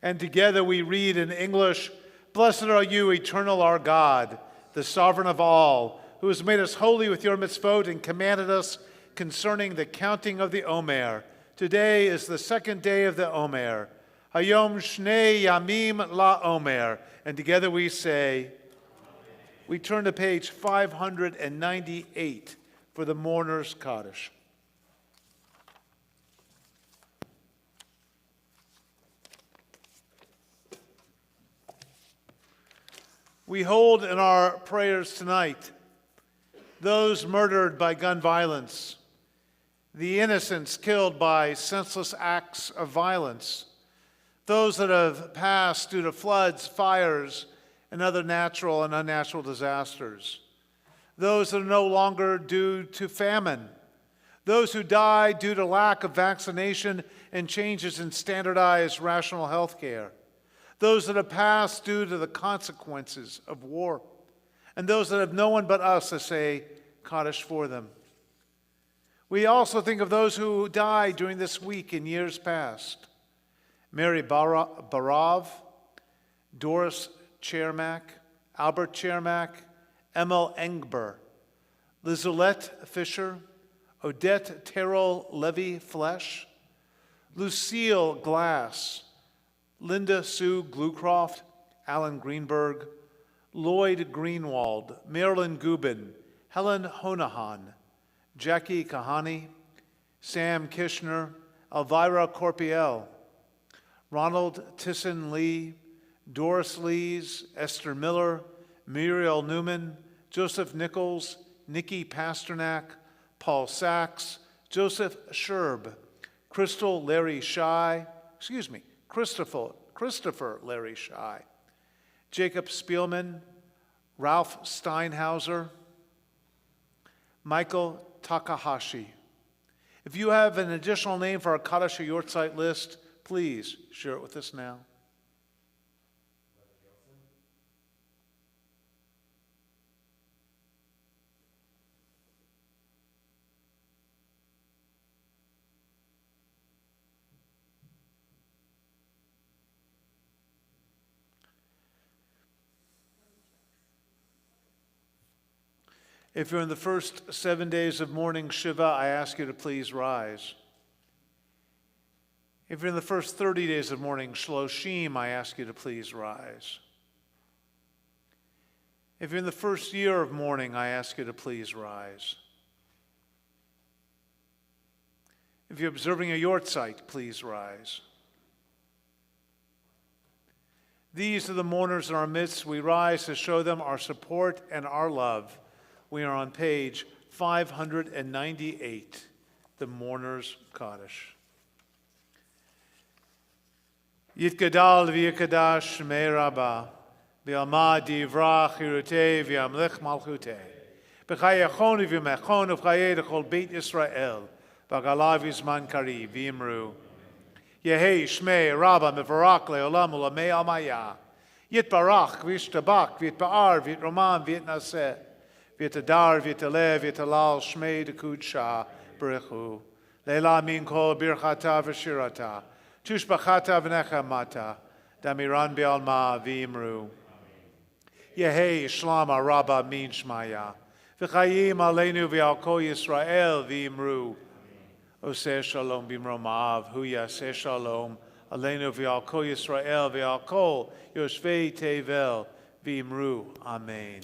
And together we read in English, Blessed are you, eternal our God, the sovereign of all, who has made us holy with your mitzvot and commanded us concerning the counting of the Omer. Today is the second day of the Omer. Hayom Shnei Yamim La Omer. And together we say, we turn to page 598 for the Mourner's Kaddish. We hold in our prayers tonight those murdered by gun violence, the innocents killed by senseless acts of violence, those that have passed due to floods, fires, and other natural and unnatural disasters, those that are no longer due to famine, those who die due to lack of vaccination and changes in standardized rational health care, those that have passed due to the consequences of war, and those that have no one but us to say Kaddish for them. We also think of those who died during this week in years past. Mary Barav, Doris Chermak, Albert Chermak, Emil Engber, Lizolette Fisher, Odette Terrell Levy Flesh, Lucille Glass, Linda Sue Glucroft, Alan Greenberg, Lloyd Greenwald, Marilyn Gubin, Helen Honahan, Jackie Kahani, Sam Kishner, Elvira Corpiel, Ronald Tisson Lee, Doris Lees, Esther Miller, Muriel Newman, Joseph Nichols, Nikki Pasternak, Paul Sachs, Joseph Sherb, Christopher Larry Shy, Jacob Spielman, Ralph Steinhauser, Michael Takahashi. If you have an additional name for our Kaddish Yortzeit list, please share it with us now. If you're in the first 7 days of morning Shiva, I ask you to please rise. If you're in the first 30 days of morning Shloshim, I ask you to please rise. If you're in the first year of mourning, I ask you to please rise. If you're observing a Yortzeit, please rise. These are the mourners in our midst. We rise to show them our support and our love. We are on page 598, the Mourner's Kaddish. Yitgadal v'yikadash shmei Rabbah, v'yalma divrach hirutei v'yamlich malchutei, v'chayachon v'yumechon v'chayei d'chol beit Yisrael, v'galav yizman kari v'yimru. Yehei shmei Rabbah mevarak le'olam u'lamei almaya, yitbarach v'yishtabak v'yitba'ar v'yitroman v'yitnaseh, V'yitadar, v'yitaleh, v'yitalal, shmei d'kudsha, b'rechu. Leila min kol birchata v'shirata, tushbachata v'nechamata, damiran bi'alma v'imru. Yehei shlama rabba min shmaya, v'chayim aleinu v'al kol Yisrael v'imru. Oseh shalom b'mromav, hu yaseh shalom, aleinu v'al kol Yisrael v'al kol yoshvei tevel v'imru. Amen.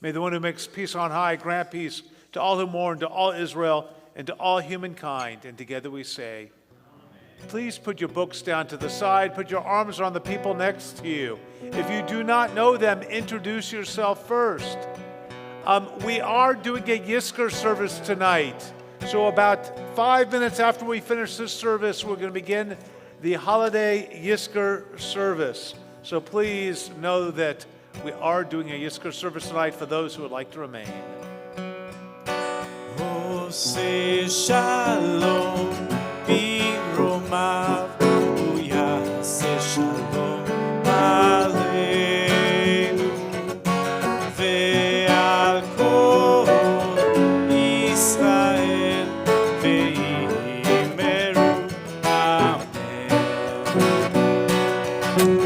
May the one who makes peace on high grant peace to all who mourn, to all Israel, and to all humankind. And together we say, Amen. Please put your books down to the side. Put your arms around the people next to you. If you do not know them, introduce yourself first. We are doing a Yizkor service tonight. So about 5 minutes after we finish this service, we're going to begin the holiday Yizkor service. So please know that we are doing a Yizkor service tonight for those who would like to remain. Oseh shalom b'romav, hu yaseh shalom aleinu ve'al kol Yisrael ve'imeru. Amen.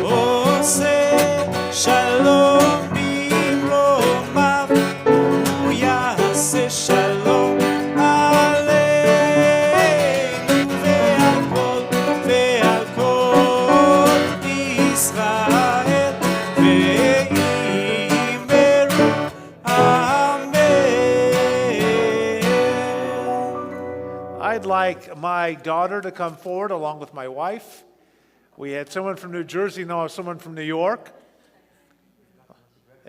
Oseh shalom b'romav, hu yaseh shalom aleinu ve'al kol Yisrael ve'imeru. Amen. I'd like my daughter to come forward along with my wife. We had someone from New Jersey, now someone from New York.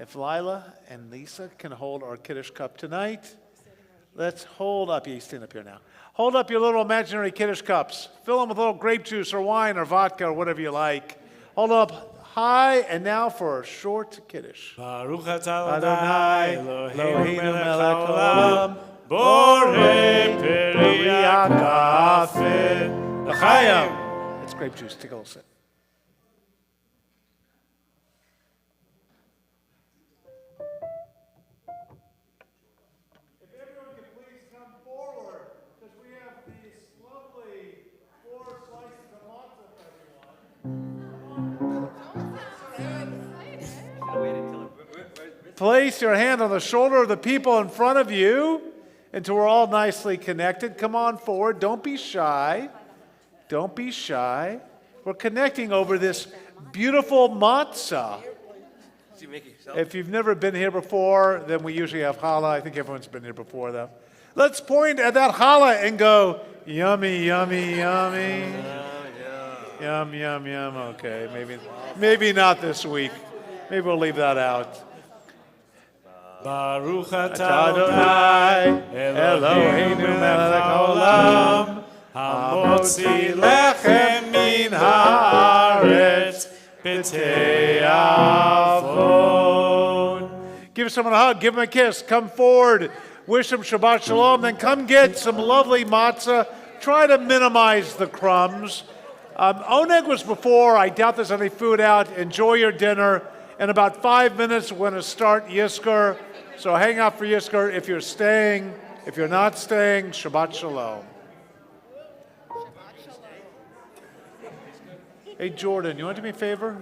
If Lila and Lisa can hold our Kiddush cup tonight, let's hold up. You stand up here now. Hold up your little imaginary Kiddush cups. Fill them with a little grape juice or wine or vodka or whatever you like. Hold up high, and now for a short Kiddush. Baruch atah Adonai, Eloheinu Eloheinu melech melech haolam, haolam, borei peri hakafeh, l'chaim. It's grape juice. Take a little sip. If everyone could please come forward, because we have these lovely 4 slices of matzah for everyone. Place your hand on the shoulder of the people in front of you until we're all nicely connected. Come on forward. Don't be shy. Don't be shy. We're connecting over this beautiful matzah. If you've never been here before, then we usually have challah. I think everyone's been here before, though. Let's point at that challah and go, yummy, yummy, yummy. Yum, yum, yum. Okay, maybe not this week. Maybe we'll leave that out. Baruch atah Adonai, Eloheinu melech haolam, hamotzi lechem min haaretz b'tei avon. Give someone a hug, give them a kiss, come forward, wish them Shabbat Shalom, then come get some lovely matzah. Try to minimize the crumbs. Oneg was before. I doubt there's any food out. Enjoy your dinner. In about 5 minutes, we're going to start Yizkor. So hang out for Yizkor if you're staying. If you're not staying, Shabbat Shalom. Hey, Jordan, you want to do me a favor?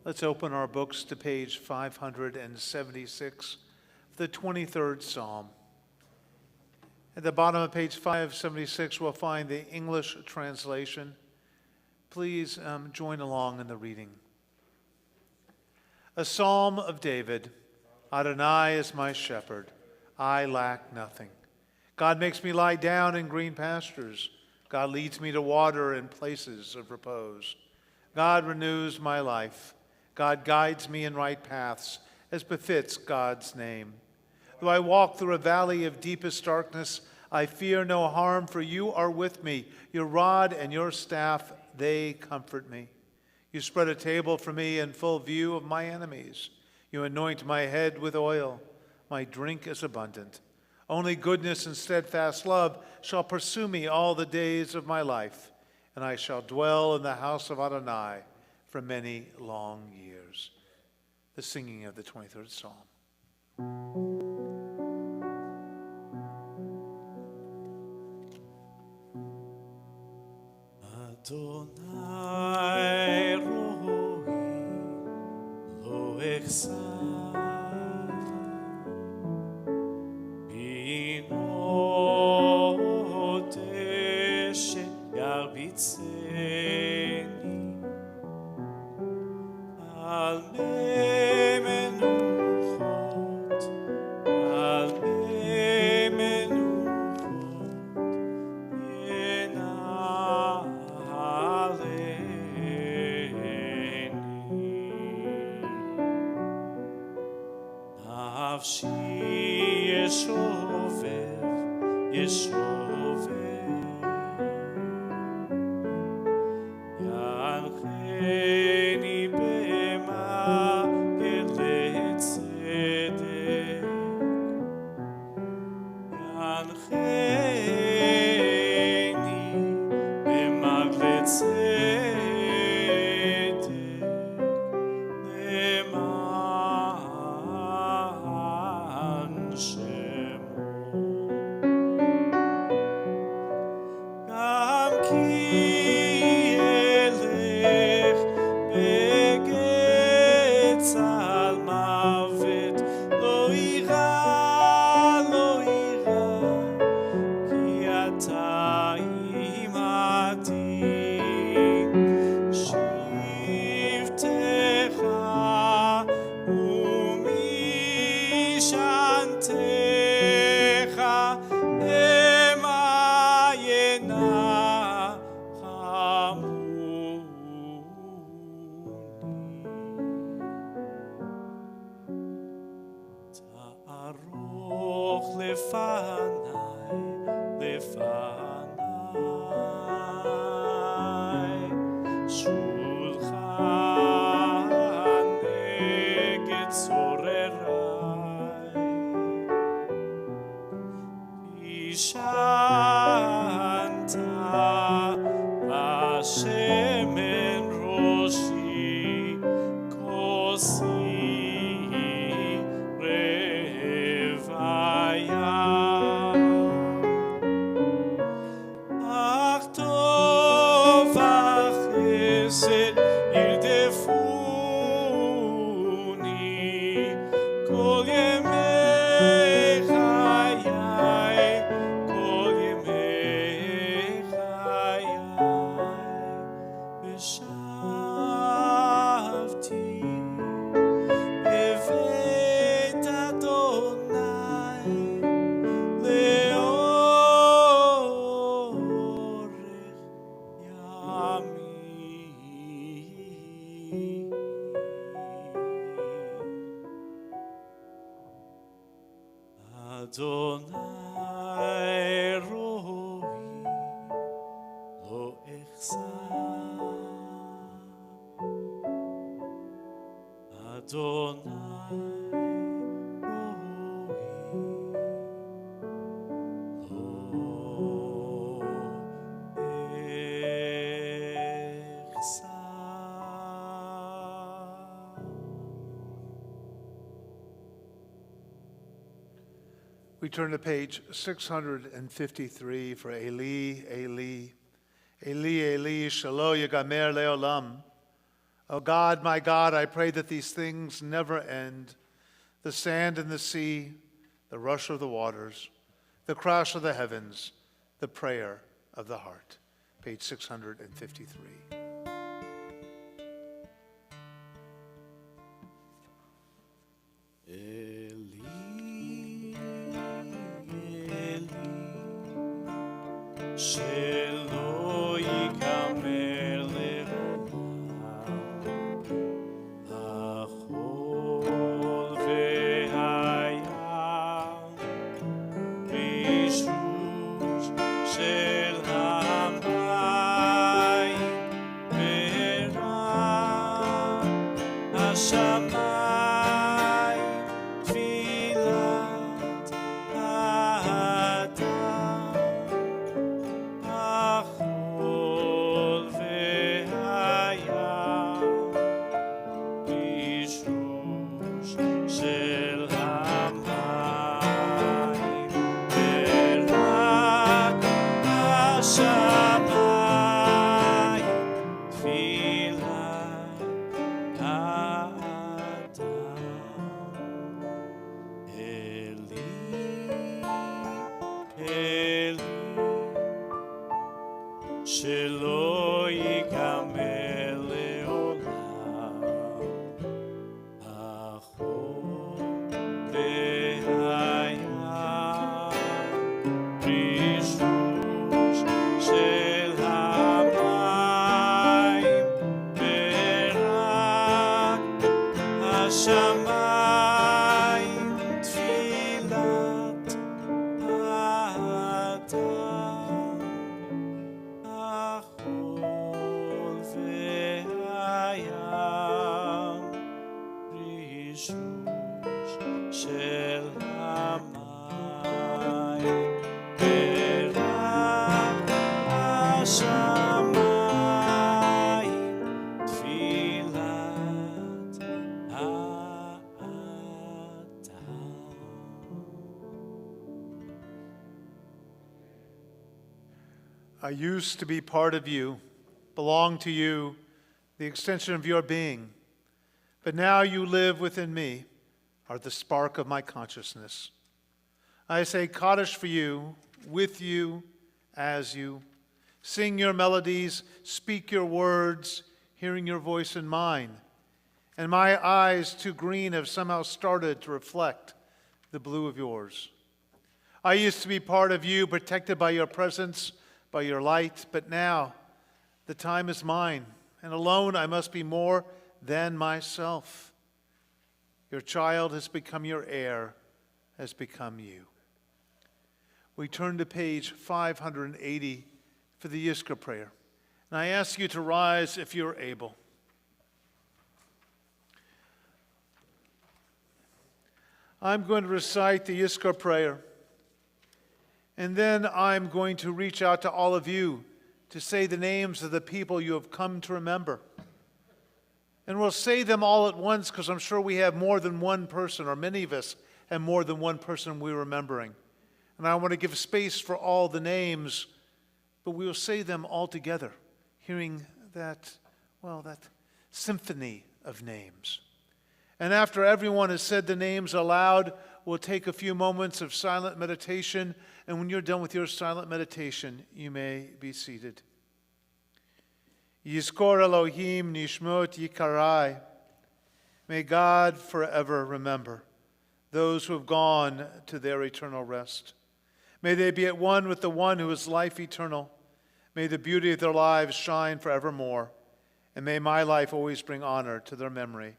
Let's open our books to page 576, the 23rd Psalm. At the bottom of page 576, we'll find the English translation. Please join along in the reading. A psalm of David. Adonai is my shepherd. I lack nothing. God makes me lie down in green pastures. God leads me to water in places of repose. God renews my life. God guides me in right paths, as befits God's name. Though I walk through a valley of deepest darkness, I fear no harm, for you are with me. Your rod and your staff, they comfort me. You spread a table for me in full view of my enemies. You anoint my head with oil. My drink is abundant. Only goodness and steadfast love shall pursue me all the days of my life, and I shall dwell in the house of Adonai for many long years. The singing of the 23rd Psalm. Adonai Rohi lo echsa bino teshe yarbitzeni al menuchot nafshi yeshover yancheni b'magelet tzedek yancheni b'magelet tzedek leman shemo gam ki elech begetz al mavet lo ira ki ata imati shivtecha umishantecha emayena ta'aroch lefanai shulchan neged zorerai ishanta b'shemen roshi kosi revaya ach tov achesed yirtefuni kol yemei chayai kol yemei chayai v'shavti bevet Adonai leorech yamim Adonai rohi lo echsa Adonai rohi lo echsa. We turn to page 653 for Eli, Eli, Eli, Eli, Shalo Yagamer Leolam. O God, my God, I pray that these things never end. The sand and the sea, the rush of the waters, the crash of the heavens, the prayer of the heart. Page 653. Eli, Eli, שלא ייגמר לעולם, החול והים, רישוש של המים, ורק השמיים. שלא ייגמר לעולם, החול והים, רישוש של המים, ורק השמיים, תפילת האדם. החול והים, רישוש של המים, ורק השמיים, תפילת האדם. I used to be part of you, belong to you, the extension of your being. But now you live within me, are the spark of my consciousness. I say Kaddish for you, with you, as you. Sing your melodies, speak your words, hearing your voice in mine. And my eyes, too green, have somehow started to reflect the blue of yours. I used to be part of you, protected by your presence, by your light, but now the time is mine, and alone I must be more than myself. Your child has become your heir, has become you. We turn to page 580 for the Yizkor prayer, and I ask you to rise if you're able. I'm going to recite the Yizkor prayer. And then I'm going to reach out to all of you to say the names of the people you have come to remember. And we'll say them all at once because I'm sure we have more than one person, or many of us have more than one person we're remembering. And I want to give space for all the names, but we will say them all together, hearing that, well, that symphony of names. And after everyone has said the names aloud, we'll take a few moments of silent meditation. And when you're done with your silent meditation, you may be seated. Yizkor Elohim Nishmot Yikarai. May God forever remember those who have gone to their eternal rest. May they be at one with the one who is life eternal. May the beauty of their lives shine forevermore. And may my life always bring honor to their memory.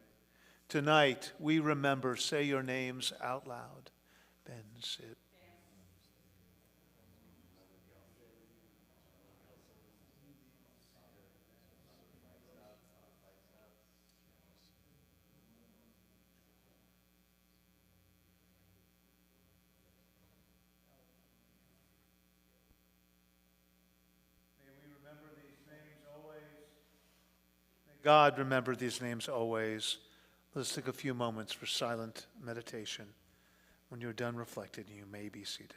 Tonight, we remember, say your names out loud. Ben Sid. May we remember these names always. May God remember these names always. Let's take a few moments for silent meditation. When you're done reflecting, you may be seated.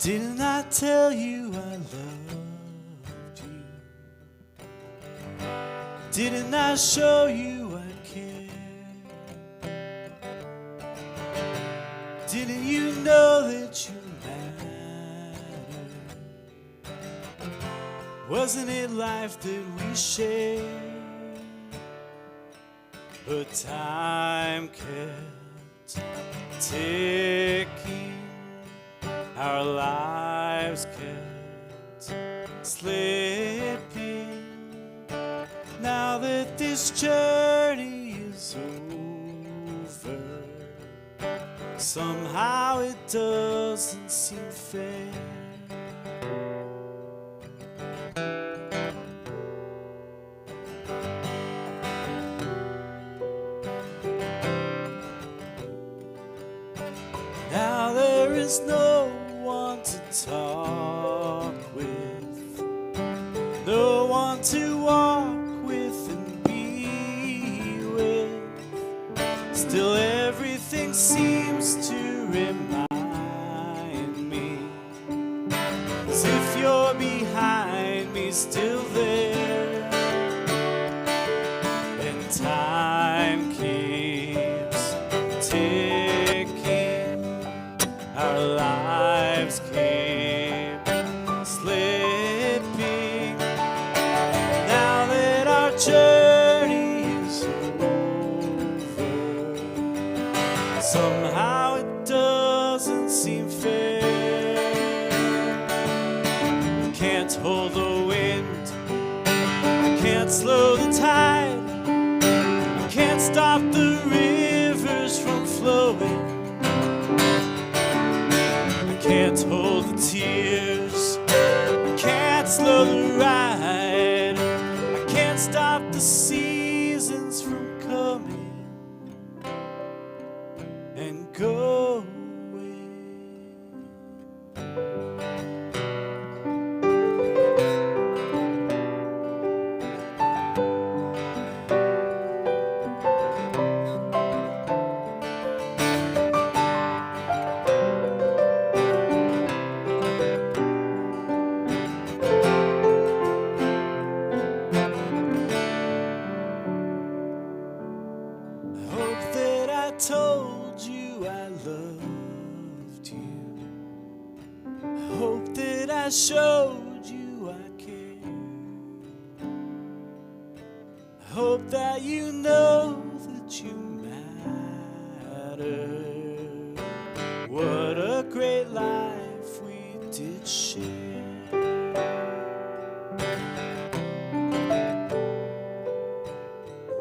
Didn't I tell you I loved you? Didn't I show you I cared? Didn't you know that you mattered? Wasn't it life that we shared? But time kept ticking, our lives kept slipping. Now that this journey is over, somehow it doesn't seem fair. Now there is no one to talk with, no one to walk with and be with. Still everything seems to remind me as if you're behind me, still there. And time keeps ticking, our lives keep slipping. Now that our journey is over, somehow it doesn't seem fair. I can't hold the wind, I can't slow the tide, I can't stop the rivers from flowing. I can't hold the tears, I can't slow the ride, I can't stop the seasons from coming and going. I hope that I told you I loved you. I hope that I showed you I care. I hope that you know that you matter. What a great life we did share.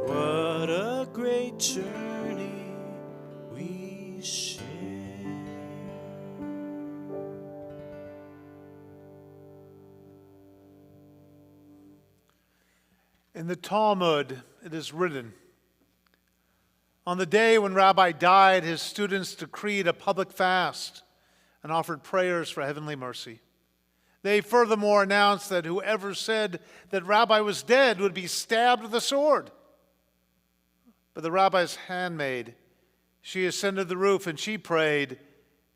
What a great journey we share. In the Talmud, it is written, on the day when Rabbi died, his students decreed a public fast and offered prayers for heavenly mercy. They furthermore announced that whoever said that Rabbi was dead would be stabbed with a sword. But the rabbi's handmaid, she ascended the roof and she prayed,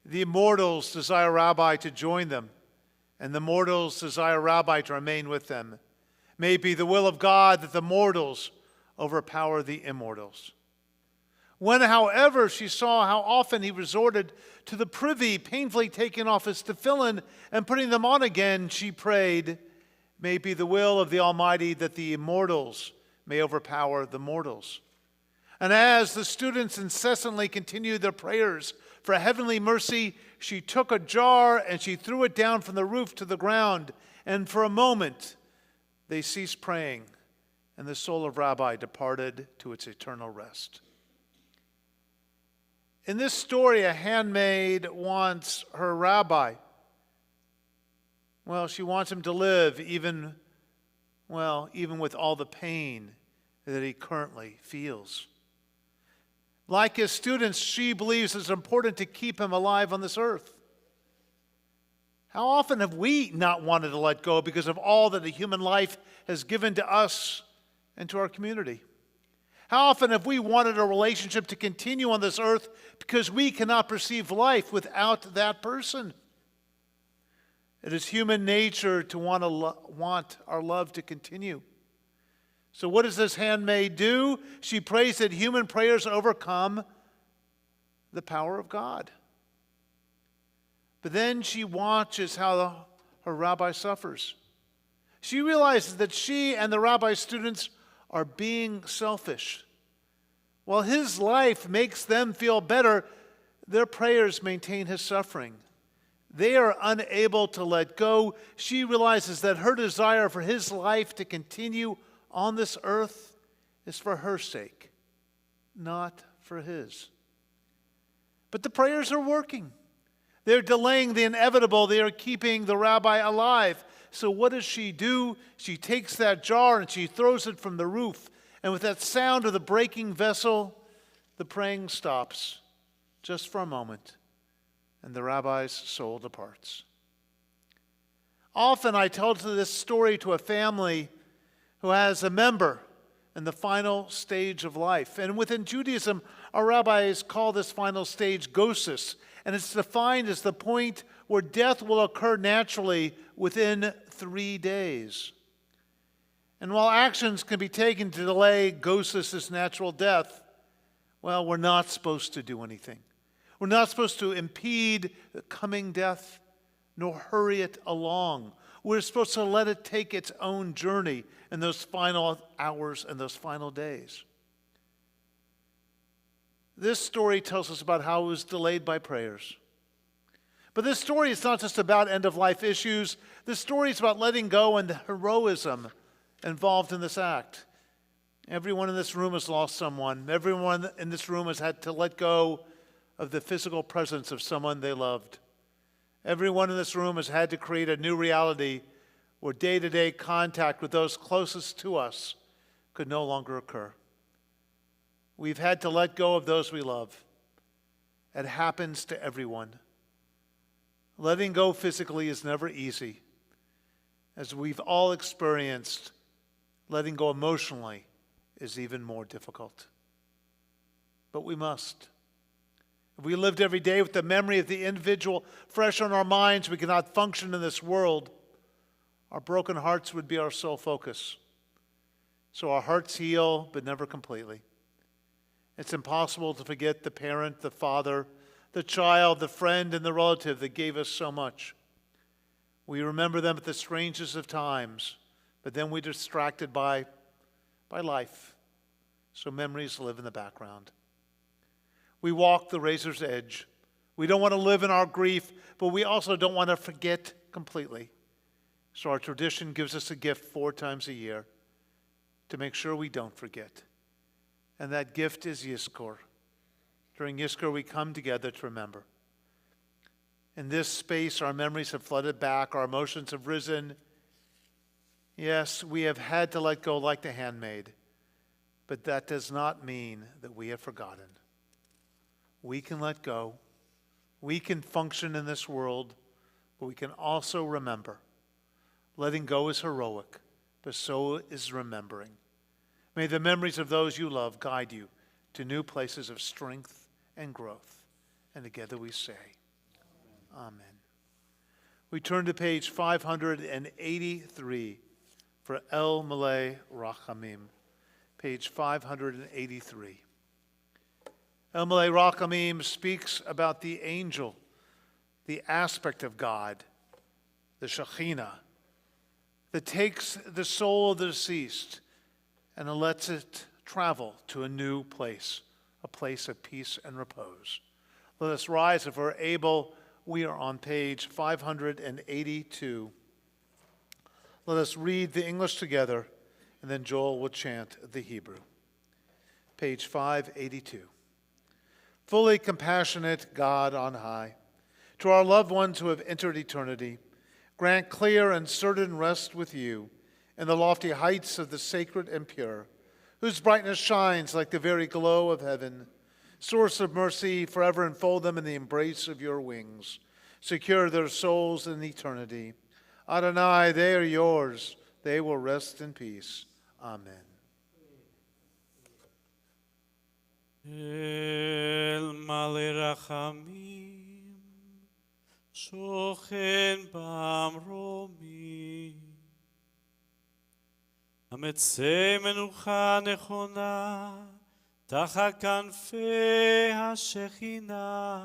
the immortals desire Rabbi to join them, and the mortals desire Rabbi to remain with them. May it be the will of God that the mortals overpower the immortals. When, however, she saw how often he resorted to the privy, painfully taking off his tefillin and putting them on again, she prayed, may it be the will of the Almighty that the immortals may overpower the mortals. And as the students incessantly continued their prayers for heavenly mercy, she took a jar and she threw it down from the roof to the ground. And for a moment, they ceased praying, and the soul of Rabbi departed to its eternal rest. In this story, a handmaid wants her rabbi. Well, she wants him to live even with all the pain that he currently feels. Like his students, she believes it's important to keep him alive on this earth. How often have we not wanted to let go because of all that a human life has given to us and to our community? How often have we wanted a relationship to continue on this earth because we cannot perceive life without that person? It is human nature to want our love to continue. So what does this handmaid do? She prays that human prayers overcome the power of God. But then she watches how her rabbi suffers. She realizes that she and the rabbi's students are being selfish. While his life makes them feel better, their prayers maintain his suffering. They are unable to let go. She realizes that her desire for his life to continue on this earth is for her sake, not for his. But the prayers are working. They're delaying the inevitable. They are keeping the rabbi alive. So what does she do? She takes that jar and she throws it from the roof. And with that sound of the breaking vessel, the praying stops just for a moment, and the rabbi's soul departs. Often I tell this story to a family who has a member in the final stage of life. And within Judaism, our rabbis call this final stage gosis, and it's defined as the point where death will occur naturally within 3 days. And while actions can be taken to delay gosis' natural death, well, we're not supposed to do anything. We're not supposed to impede the coming death, nor hurry it along. We're supposed to let it take its own journey in those final hours and those final days. This story tells us about how it was delayed by prayers. But this story is not just about end-of-life issues. This story is about letting go and the heroism involved in this act. Everyone in this room has lost someone. Everyone in this room has had to let go of the physical presence of someone they loved. Everyone in this room has had to create a new reality where day-to-day contact with those closest to us could no longer occur. We've had to let go of those we love. It happens to everyone. Letting go physically is never easy. As we've all experienced, letting go emotionally is even more difficult. But we must. If we lived every day with the memory of the individual fresh on our minds, we cannot function in this world. Our broken hearts would be our sole focus. So our hearts heal, but never completely. It's impossible to forget the parent, the father, the child, the friend, and the relative that gave us so much. We remember them at the strangest of times, but then we're distracted by life. So memories live in the background. We walk the razor's edge. We don't want to live in our grief, but we also don't want to forget completely. So our tradition gives us a gift 4 times a year to make sure we don't forget. And that gift is Yizkor. During Yizkor, we come together to remember. In this space, our memories have flooded back, our emotions have risen. Yes, we have had to let go like the handmaid, but that does not mean that we have forgotten. We can let go. We can function in this world, but we can also remember. Letting go is heroic, but so is remembering. May the memories of those you love guide you to new places of strength and growth. And together we say, Amen. We turn to page 583 for El Malay Rachamim. Page 583. El Malay Rachamim speaks about the angel, the aspect of God, the Shekhinah, that takes the soul of the deceased and lets it travel to a new place, a place of peace and repose. Let us rise if we're able. We are on page 582. Let us read the English together, and then Joel will chant the Hebrew. Page 582. Fully compassionate God on high, to our loved ones who have entered eternity, grant clear and certain rest with you in the lofty heights of the sacred and pure, whose brightness shines like the very glow of heaven. Source of mercy, forever enfold them in the embrace of your wings. Secure their souls in eternity. Adonai, they are yours. They will rest in peace. Amen. El Malay Rachamim, שוכן במרומים, המצא מנוחה נכונה, תחת כנפי השכינה.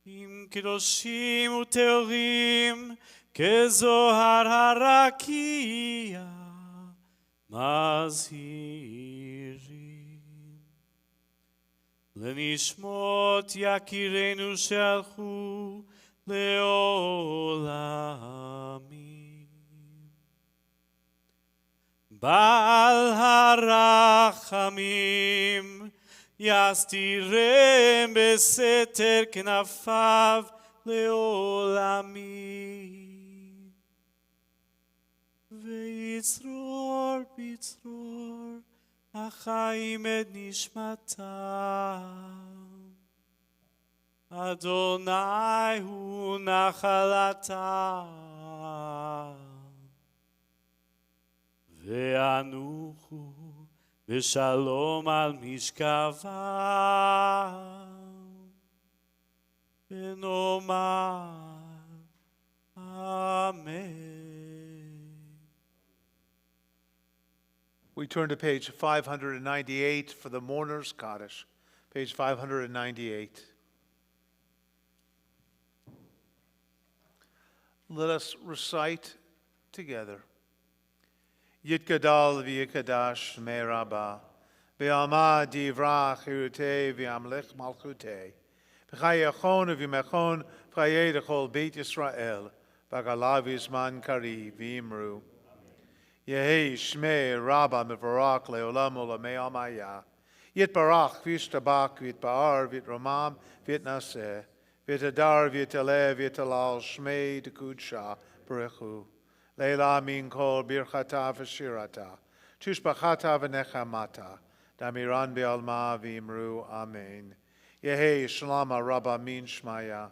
עם קדושים וטהורים, כזוהר הרקיע, מזהירים. לנשמות יקירנו שהלכו לעולמים. בעל הרחמים, יסתירם בסתר כנפיו לעולמים. ויצרור בצרור החיים את נשמתם. אדוני הוא נחלתם. ואנוכו ושלום על משכבם, ונאמר אמן. We turn to page 598 for the Mourner's Kaddish. Page 598. Let us recite together. Yitgadal v'yikadash me rabba, v'yama divra chirutei v'yamlech malchutei, v'chayachon v'yimechon v'chayei d'chol Beit Yisrael, v'galav yizman kari v'imru. Yehi shmei rabba mevarach leolam olamei amaya. Yitbarach v'yishtabak v'yitbar v'yitromam v'yitnaseh, v'yitadar v'yitaleh v'yitalal shmei d'kudsha b'rechu. Leila min kol birchata v'shirata, tushbachata v'nechamata, damiran be'alma v'imru amen. Yehi shalama rabba min shmaya,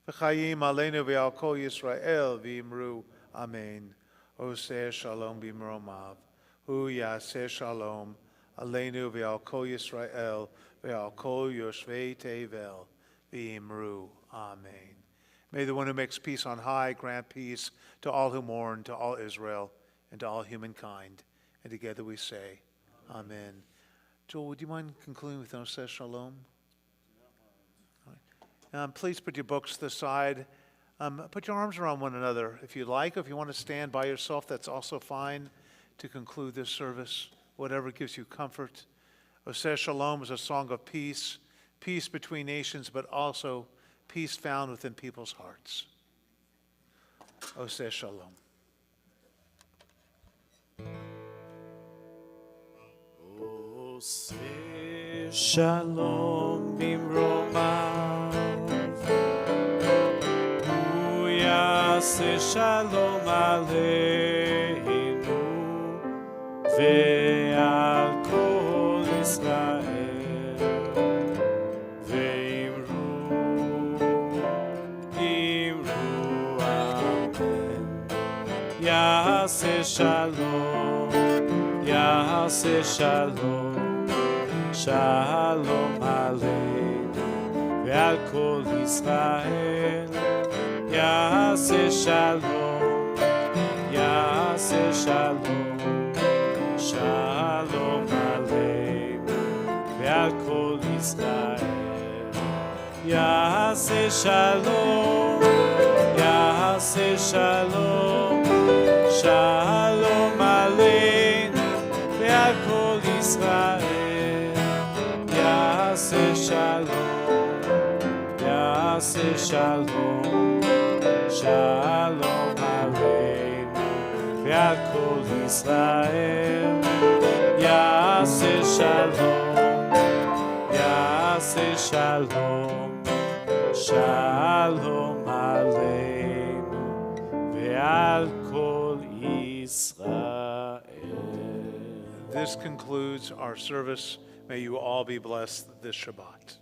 v'chayim aleinu ve'al kol Yisrael v'imru amen. Oseh shalom b'mromav, hu yaseh shalom, aleinu ve'al kol Yisrael ve'al kol yoshvei tevel v'imru amen. May the one who makes peace on high grant peace to all who mourn, to all Israel, and to all humankind. And together we say, Amen. Joel, would you mind concluding with Oseh Shalom? Please put your books to the side. Put your arms around one another if you like. If you want to stand by yourself, that's also fine to conclude this service, whatever gives you comfort. Oseh Shalom is a song of peace, peace between nations, but also peace found within people's hearts. Oseh Shalom. Oseh Shalom bimromav, hu yaseh shalom aleinu ve'al kol Israel. Yaseh shalom, yaseh shalom, shalom aleinu ve'al kol Yisrael. Yaseh shalom, yaseh shalom, shalom aleinu ve'al kol Yisrael. Yaseh shalom, yaseh shalom, shalom aleinu ve'al kol Yisrael. Yaseh shalom, yaseh shalom, shalom aleinu ve'al kol Yisrael. Yaseh shalom, yaseh shalom, shalom aleinu ve'al kol Israel. This concludes our service. May you all be blessed this Shabbat.